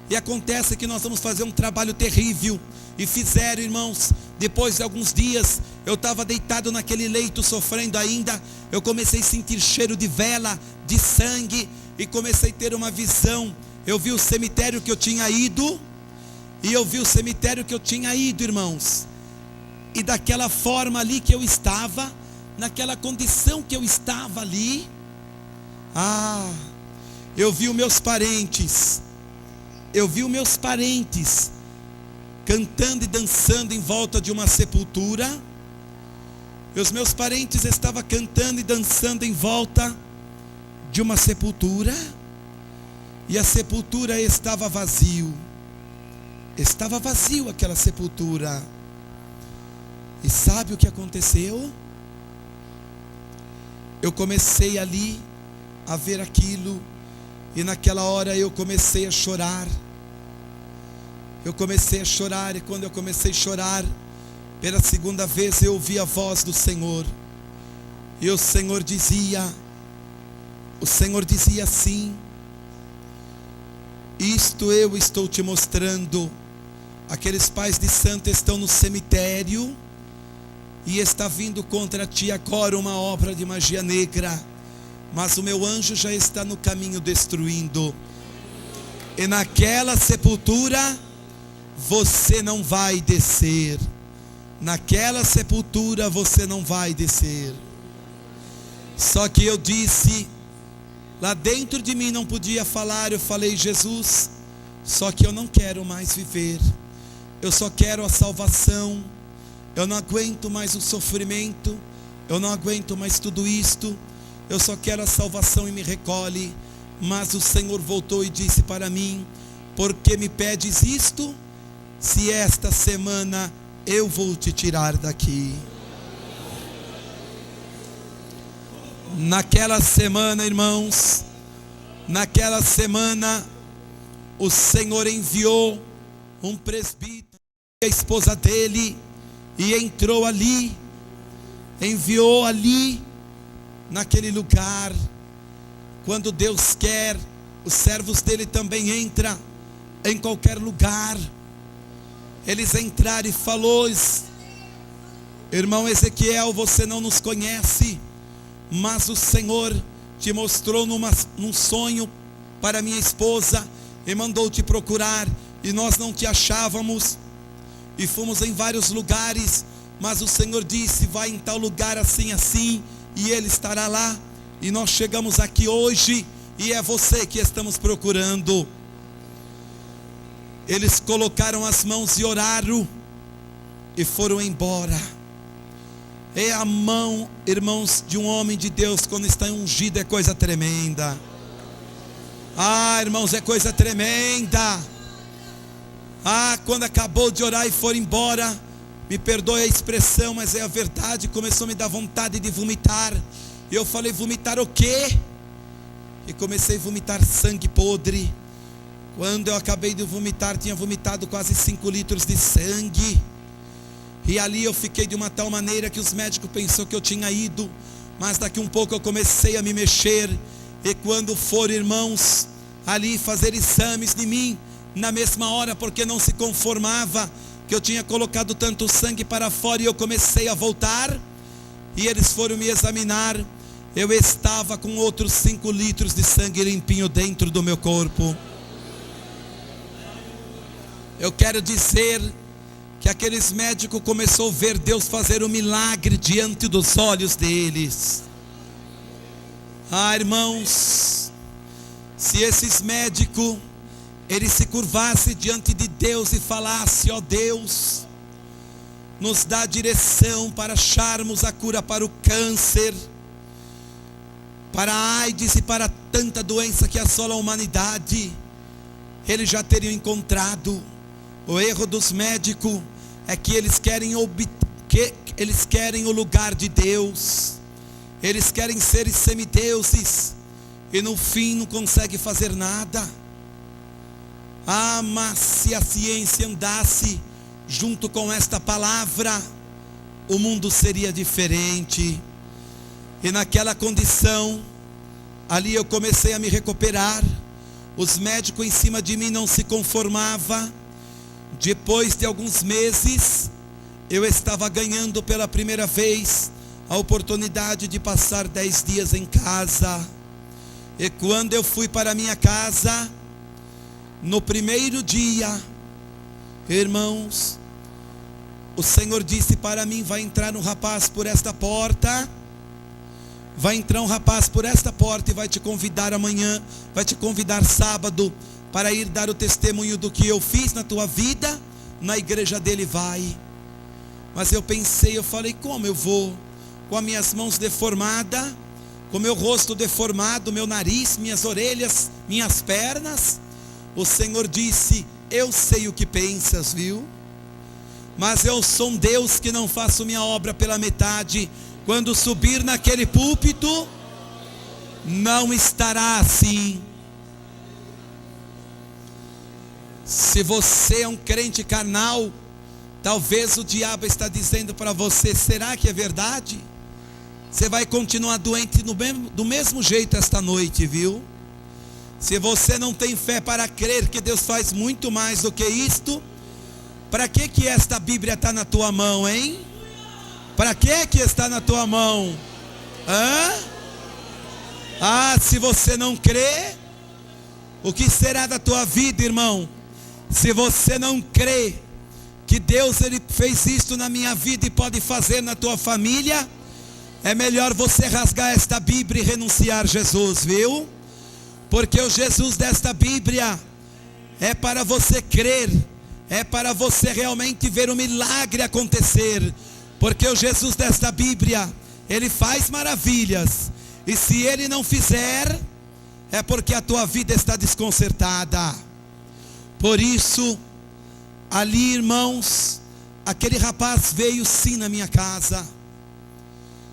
E acontece que nós vamos fazer um trabalho terrível. E fizeram, irmãos. Depois de alguns dias, eu estava deitado naquele leito sofrendo ainda. Eu comecei a sentir cheiro de vela, de sangue, e comecei a ter uma visão. Eu vi o cemitério que eu tinha ido, e eu vi o cemitério que eu tinha ido, irmãos. E daquela forma ali que eu estava, naquela condição que eu estava ali, eu vi os meus parentes. Eu vi os meus parentes cantando e dançando em volta de uma sepultura. E os meus parentes estavam cantando e dançando em volta de uma sepultura. E a sepultura estava vazio. Estava vazio aquela sepultura. E sabe o que aconteceu? Eu comecei ali a ver aquilo. E naquela hora eu comecei a chorar. Eu comecei a chorar, e quando eu comecei a chorar, pela segunda vez eu ouvi a voz do Senhor. E o Senhor dizia assim: isto eu estou te mostrando. Aqueles pais de santo estão no cemitério, e está vindo contra ti agora uma obra de magia negra. Mas o meu anjo já está no caminho destruindo. E naquela sepultura você não vai descer. Naquela sepultura você não vai descer. Só que eu disse, lá dentro de mim não podia falar. Eu falei: Jesus, só que eu não quero mais viver. Eu só quero a salvação. Eu não aguento mais o sofrimento. Eu não aguento mais tudo isto. Eu só quero a salvação e me recolhe. Mas o Senhor voltou e disse para mim: por que me pedes isto? Se esta semana eu vou te tirar daqui. Naquela semana, irmãos, naquela semana, o Senhor enviou um presbítero, a esposa dele, e entrou ali, enviou ali, naquele lugar. Quando Deus quer, os servos dele também entram em qualquer lugar. Eles entraram e falou: irmão Ezequiel, você não nos conhece, mas o Senhor te mostrou num sonho para minha esposa, e mandou te procurar, e nós não te achávamos, e fomos em vários lugares, mas o Senhor disse: vai em tal lugar assim, assim, e ele estará lá. E nós chegamos aqui hoje, e é você que estamos procurando. Eles colocaram as mãos e oraram, e foram embora. É a mão, irmãos, de um homem de Deus quando está ungido, é coisa tremenda. Ah, irmãos, é coisa tremenda. Ah, quando acabou de orar e for embora, me perdoe a expressão, mas é a verdade, começou a me dar vontade de vomitar. E eu falei, vomitar o quê? E comecei a vomitar sangue podre. Quando eu acabei de vomitar, tinha vomitado quase 5 litros de sangue. E ali eu fiquei de uma tal maneira que os médicos pensaram que eu tinha ido. Mas daqui um pouco eu comecei a me mexer. E quando for, irmãos, ali fazer exames de mim, na mesma hora, porque não se conformava que eu tinha colocado tanto sangue para fora, e eu comecei a voltar. E eles foram me examinar. Eu estava com outros 5 litros de sangue limpinho dentro do meu corpo. Eu quero dizer que aqueles médicos começaram a ver Deus fazer um milagre diante dos olhos deles. Ah, irmãos, se esses médicos, eles se curvassem diante de Deus e falassem, ó Deus, nos dá direção para acharmos a cura para o câncer, para a AIDS e para tanta doença que assola a humanidade, eles já teriam encontrado. O erro dos médicos é que eles querem o lugar de Deus, eles querem ser semideuses, e no fim não conseguem fazer nada. Ah, mas se a ciência andasse junto com esta palavra, o mundo seria diferente. E naquela condição, ali eu comecei a me recuperar. Os médicos em cima de mim não se conformavam. Depois de alguns meses, eu estava ganhando pela primeira vez a oportunidade de passar 10 dias em casa. E quando eu fui para minha casa, no primeiro dia, irmãos, o Senhor disse para mim, vai entrar um rapaz por esta porta, vai entrar um rapaz por esta porta e vai te convidar amanhã, vai te convidar sábado, para ir dar o testemunho do que eu fiz na tua vida, na igreja dele vai. Mas eu pensei, eu falei, como eu vou? Com as minhas mãos deformadas, com meu rosto deformado, meu nariz, minhas orelhas, minhas pernas. O Senhor disse, eu sei o que pensas, viu? Mas eu sou um Deus que não faço minha obra pela metade. Quando subir naquele púlpito, não estará assim. Se você é um crente carnal, talvez o diabo está dizendo para você, será que é verdade? Você vai continuar doente do mesmo jeito esta noite, viu? Se você não tem fé para crer que Deus faz muito mais do que isto, para que esta Bíblia está na tua mão, hein? Para que está na tua mão? Ah, se você não crê, o que será da tua vida, irmão? Se você não crê que Deus ele fez isto na minha vida e pode fazer na tua família, é melhor você rasgar esta Bíblia e renunciar a Jesus, viu? Porque o Jesus desta Bíblia é para você crer, é para você realmente ver o milagre acontecer. Porque o Jesus desta Bíblia, ele faz maravilhas, e se ele não fizer, é porque a tua vida está desconcertada. Por isso, ali, irmãos, aquele rapaz veio sim na minha casa,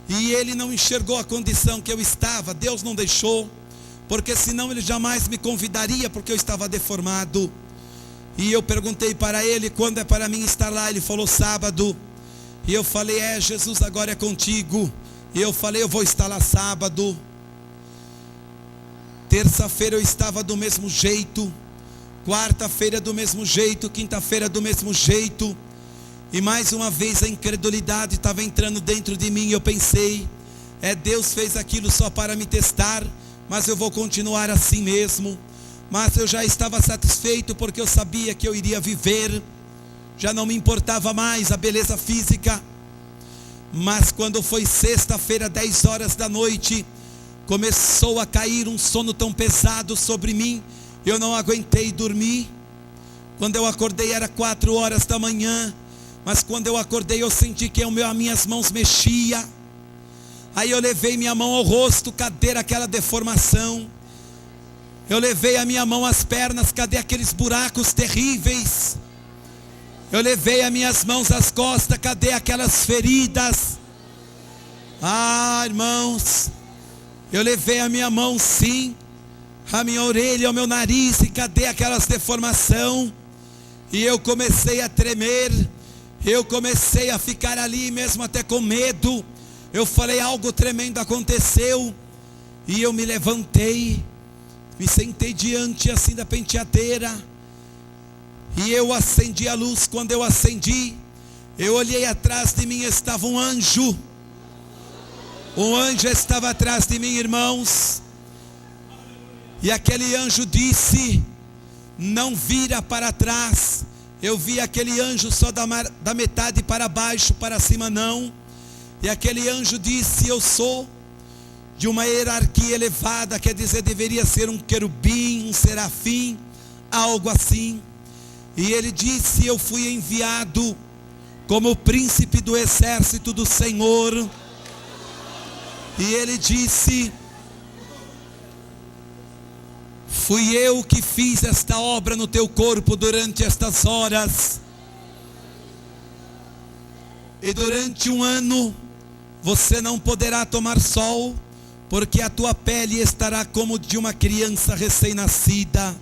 e ele não enxergou a condição que eu estava. Deus não deixou, porque senão ele jamais me convidaria, porque eu estava deformado. E eu perguntei para ele, quando é para mim estar lá? Ele falou, sábado. E eu falei, Jesus, agora é contigo. E eu falei, eu vou estar lá sábado. Terça-feira eu estava do mesmo jeito, quarta-feira do mesmo jeito, quinta-feira do mesmo jeito. E mais uma vez a incredulidade estava entrando dentro de mim. E eu pensei, Deus fez aquilo só para me testar, mas eu vou continuar assim mesmo. Mas eu já estava satisfeito, porque eu sabia que eu iria viver. Já não me importava mais a beleza física. Mas quando foi sexta-feira, 10 horas da noite, começou a cair um sono tão pesado sobre mim, eu não aguentei dormir. Quando eu acordei era 4 horas da manhã. mas quando eu acordei eu senti que as minhas mãos mexiam. Aí eu levei minha mão ao rosto, cadê aquela deformação? Eu levei a minha mão às pernas, cadê aqueles buracos terríveis? Eu levei as minhas mãos às costas, cadê aquelas feridas? Ah, irmãos, eu levei a minha mão sim, a minha orelha, o meu nariz, e cadê aquelas deformação? E eu comecei a tremer, eu comecei a ficar ali mesmo até com medo. Eu falei, algo tremendo aconteceu. E eu me levantei, me sentei diante assim da penteadeira, e eu acendi a luz. Quando eu acendi, eu olhei atrás de mim, estava um anjo. Um anjo estava atrás de mim, irmãos. E aquele anjo disse, não vira para trás. Eu vi aquele anjo só da metade para baixo, para cima não. E aquele anjo disse, eu sou de uma hierarquia elevada, quer dizer, deveria ser um querubim, um serafim, algo assim. E ele disse, eu fui enviado como príncipe do exército do Senhor. E ele disse, fui eu que fiz esta obra no teu corpo durante estas horas. E durante 1 ano, você não poderá tomar sol, porque a tua pele estará como de uma criança recém-nascida.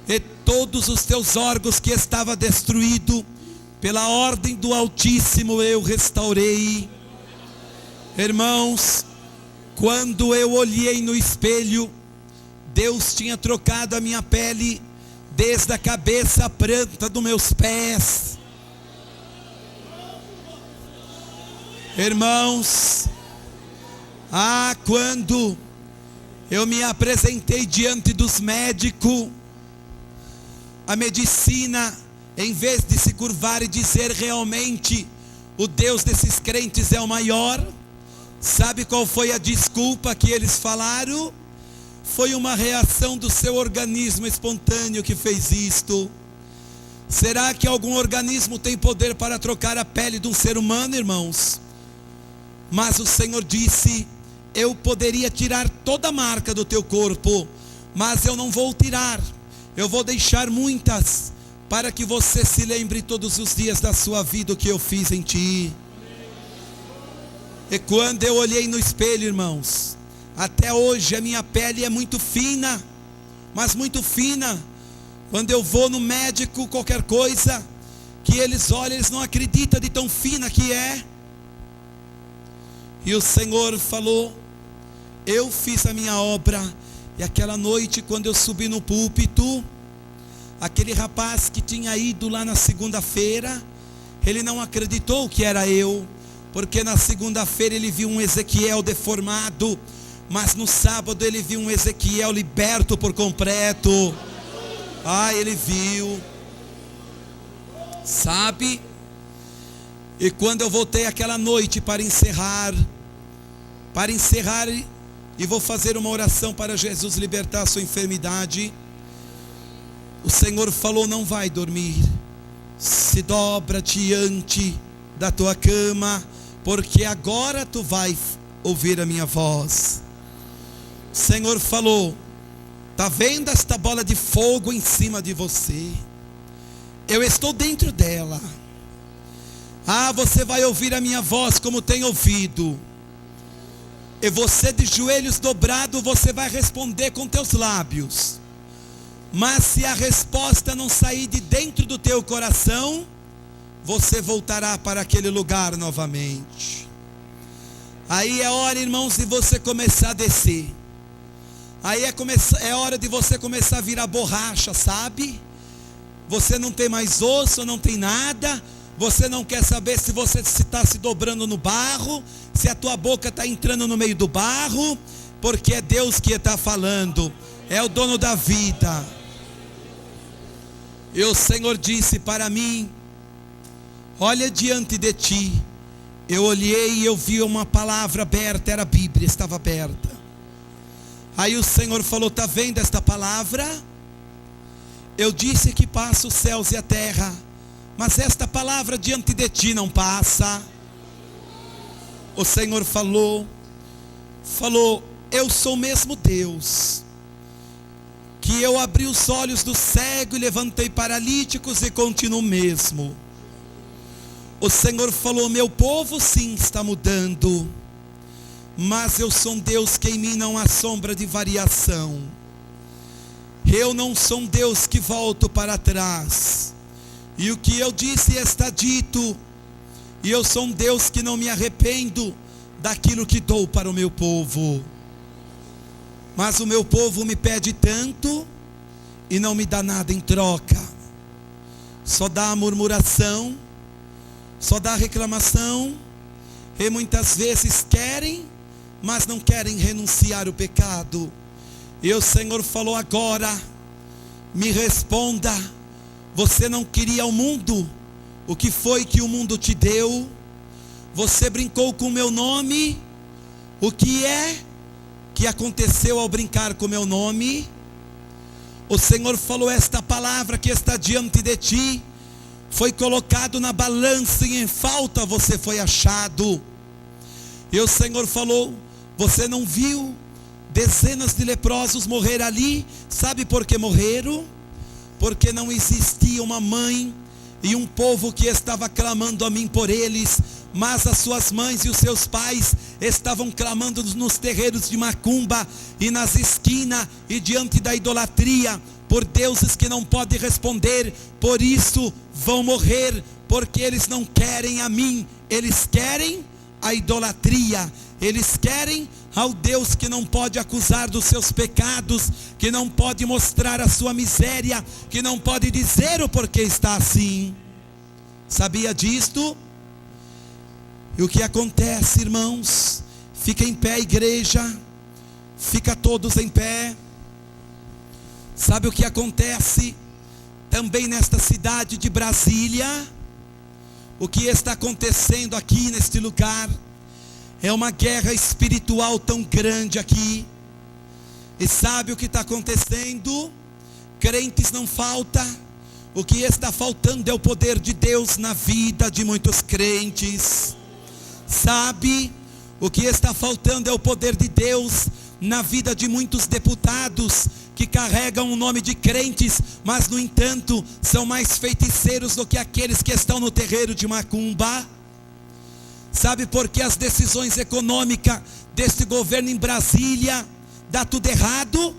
E todos os teus órgãos que estavam destruídos, pela ordem do Altíssimo eu restaurei. Irmãos, quando eu olhei no espelho, Deus tinha trocado a minha pele, desde a cabeça à planta dos meus pés. Irmãos, quando eu me apresentei diante dos médicos, a medicina, em vez de se curvar e dizer realmente o Deus desses crentes é o maior, sabe qual foi a desculpa que eles falaram? Foi uma reação do seu organismo espontâneo que fez isto. Será que algum organismo tem poder para trocar a pele de um ser humano, irmãos? Mas o Senhor disse, eu poderia tirar toda a marca do teu corpo, mas eu não vou tirar, eu vou deixar muitas, para que você se lembre todos os dias da sua vida o que eu fiz em ti. E quando eu olhei no espelho, irmãos, até hoje a minha pele é muito fina, mas muito fina. Quando eu vou no médico, qualquer coisa que eles olham, eles não acreditam de tão fina que é. E o Senhor falou, eu fiz a minha obra. E aquela noite, quando eu subi no púlpito, aquele rapaz que tinha ido lá na segunda-feira, ele não acreditou que era eu, porque na segunda-feira ele viu um Ezequiel deformado, mas no sábado ele viu um Ezequiel liberto por completo. Ele viu, sabe? E quando eu voltei aquela noite para encerrar, e vou fazer uma oração para Jesus libertar a sua enfermidade, o Senhor falou, não vai dormir, se dobra diante da tua cama, porque agora tu vais ouvir a minha voz. O Senhor falou, está vendo esta bola de fogo em cima de você? Eu estou dentro dela. Você vai ouvir a minha voz como tem ouvido. E você de joelhos dobrados, você vai responder com teus lábios. Mas se a resposta não sair de dentro do teu coração, você voltará para aquele lugar novamente. Aí é hora, irmãos, de você começar a descer. Aí é hora de você começar a virar borracha, sabe? Você não tem mais osso, não tem nada. Você não quer saber se você está se dobrando no barro, se a tua boca está entrando no meio do barro, porque é Deus que está falando, é o dono da vida. E o Senhor disse para mim, olha diante de ti. Eu olhei e eu vi uma palavra aberta, era a Bíblia, estava aberta. Aí o Senhor falou, está vendo esta palavra? Eu disse que passa os céus e a terra, mas esta palavra diante de ti não passa. O Senhor falou, eu sou mesmo Deus, que eu abri os olhos do cego e levantei paralíticos e continuo mesmo. O Senhor falou, meu povo sim está mudando, mas eu sou um Deus que em mim não há sombra de variação. Eu não sou um Deus que volto para trás, e o que eu disse está dito, e eu sou um Deus que não me arrependo daquilo que dou para o meu povo. Mas o meu povo me pede tanto e não me dá nada em troca. Só dá a murmuração, só dá a reclamação, e muitas vezes querem, mas não querem renunciar ao pecado. E o Senhor falou agora, me responda, você não queria o mundo, o que foi que o mundo te deu? Você brincou com o meu nome, o que é que aconteceu ao brincar com o meu nome? O Senhor falou, esta palavra que está diante de ti, foi colocado na balança e em falta você foi achado. E o Senhor falou, você não viu dezenas de leprosos morrer ali? Sabe por que morreram? Porque não existia uma mãe e um povo que estava clamando a mim por eles, mas as suas mães e os seus pais estavam clamando nos terreiros de macumba e nas esquinas e diante da idolatria, por deuses que não podem responder. Por isso vão morrer, porque eles não querem a mim, eles querem a idolatria, eles querem ao Deus que não pode acusar dos seus pecados, que não pode mostrar a sua miséria, que não pode dizer o porquê está assim. Sabia disto? E o que acontece, irmãos? Fica em pé, igreja, fica todos em pé. Sabe o que acontece também nesta cidade de Brasília? O que está acontecendo aqui neste lugar é uma guerra espiritual tão grande aqui. E sabe o que está acontecendo? Crentes não falta. O que está faltando é o poder de Deus na vida de muitos crentes. Sabe, o que está faltando é o poder de Deus na vida de muitos deputados que carregam o nome de crentes, mas no entanto são mais feiticeiros do que aqueles que estão no terreiro de macumba. Sabe por que as decisões econômicas deste governo em Brasília dá tudo errado?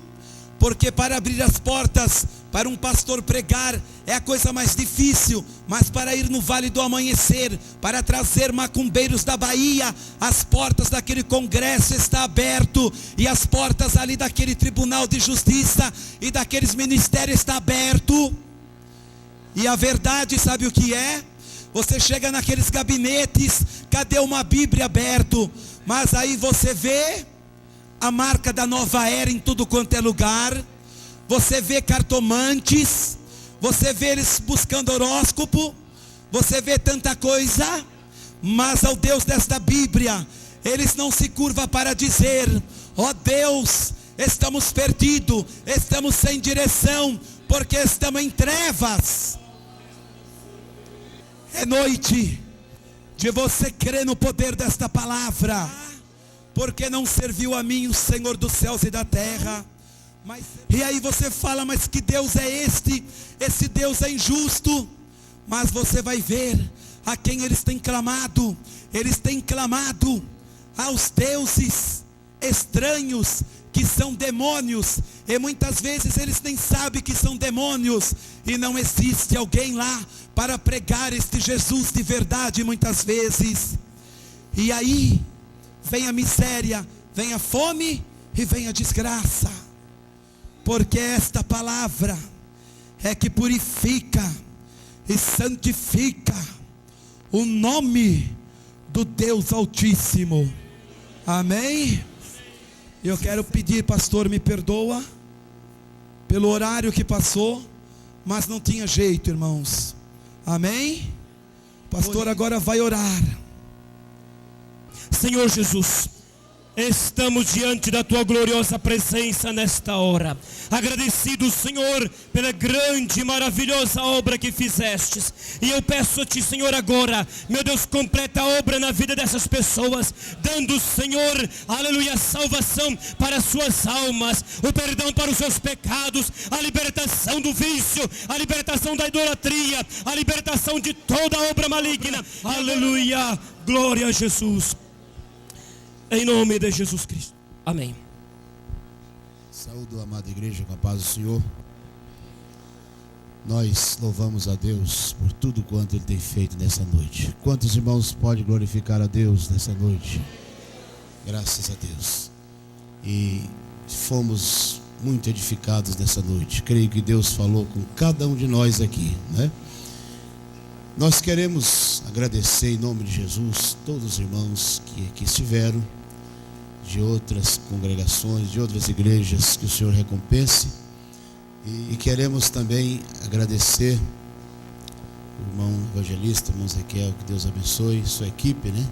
Porque para abrir as portas para um pastor pregar é a coisa mais difícil, mas para ir no Vale do Amanhecer, para trazer macumbeiros da Bahia, as portas daquele congresso estão abertas, e as portas ali daquele tribunal de justiça e daqueles ministérios estão abertas. E a verdade, sabe o que é? Você chega naqueles gabinetes, cadê uma Bíblia aberta? Mas aí você vê a marca da nova era em tudo quanto é lugar. Você vê cartomantes, você vê eles buscando horóscopo, você vê tanta coisa, mas ao Deus desta Bíblia, eles não se curvam para dizer, ó Deus, estamos perdidos, estamos sem direção, porque estamos em trevas. É noite de você crer no poder desta palavra, porque não serviu a mim o Senhor dos céus e da terra. E aí você fala, mas que Deus é este? Esse Deus é injusto. Mas você vai ver a quem eles têm clamado. Eles têm clamado aos deuses estranhos, que são demônios, e muitas vezes eles nem sabem que são demônios, e não existe alguém lá para pregar este Jesus de verdade muitas vezes. E aí vem a miséria, vem a fome e vem a desgraça, porque esta palavra é que purifica e santifica o nome do Deus Altíssimo. Amém? Eu quero pedir, pastor, me perdoa pelo horário que passou, mas não tinha jeito, irmãos. Amém? Pastor agora vai orar. Senhor Jesus, Estamos diante da tua gloriosa presença nesta hora. Agradecido, Senhor, pela grande e maravilhosa obra que fizestes. E eu peço a ti, Senhor, agora, meu Deus, completa a obra na vida dessas pessoas, dando, Senhor, aleluia, salvação para as suas almas, o perdão para os seus pecados, a libertação do vício, a libertação da idolatria, a libertação de toda obra maligna. Aleluia, glória a Jesus. Em nome de Jesus Cristo. Amém. Saúdo a amada igreja com a paz do Senhor. Nós louvamos a Deus por tudo quanto Ele tem feito nessa noite. Quantos irmãos podem glorificar a Deus nessa noite? Graças a Deus. E fomos muito edificados nessa noite. Creio que Deus falou com cada um de nós aqui, né? Nós queremos agradecer em nome de Jesus todos os irmãos que aqui estiveram, de outras congregações, de outras igrejas, que o Senhor recompense. E queremos também agradecer o irmão evangelista, irmão Ezequiel, que Deus abençoe sua equipe, né?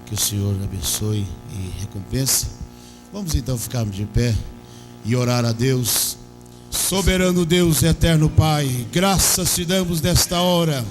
Que o Senhor abençoe e recompense. Vamos então ficarmos de pé e orar a Deus. Soberano Deus, eterno Pai, graças te damos nesta hora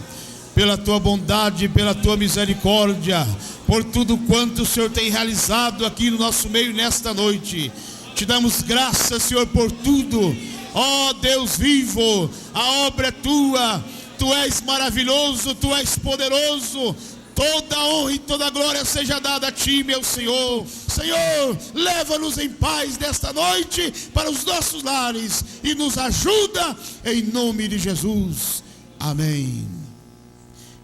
pela tua bondade, pela tua misericórdia, por tudo quanto o Senhor tem realizado aqui no nosso meio nesta noite. Te damos graças, Senhor, por tudo. Ó Deus vivo, a obra é tua, tu és maravilhoso, tu és poderoso. Toda honra e toda glória seja dada a ti, meu Senhor. Senhor, leva-nos em paz nesta noite para os nossos lares e nos ajuda em nome de Jesus. Amém.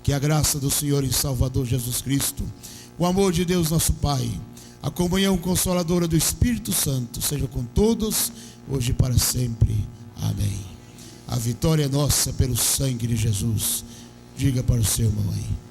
Que a graça do Senhor e Salvador Jesus Cristo, o amor de Deus nosso Pai, a comunhão consoladora do Espírito Santo seja com todos, hoje e para sempre. Amém. A vitória é nossa pelo sangue de Jesus. Diga para o seu irmão aí.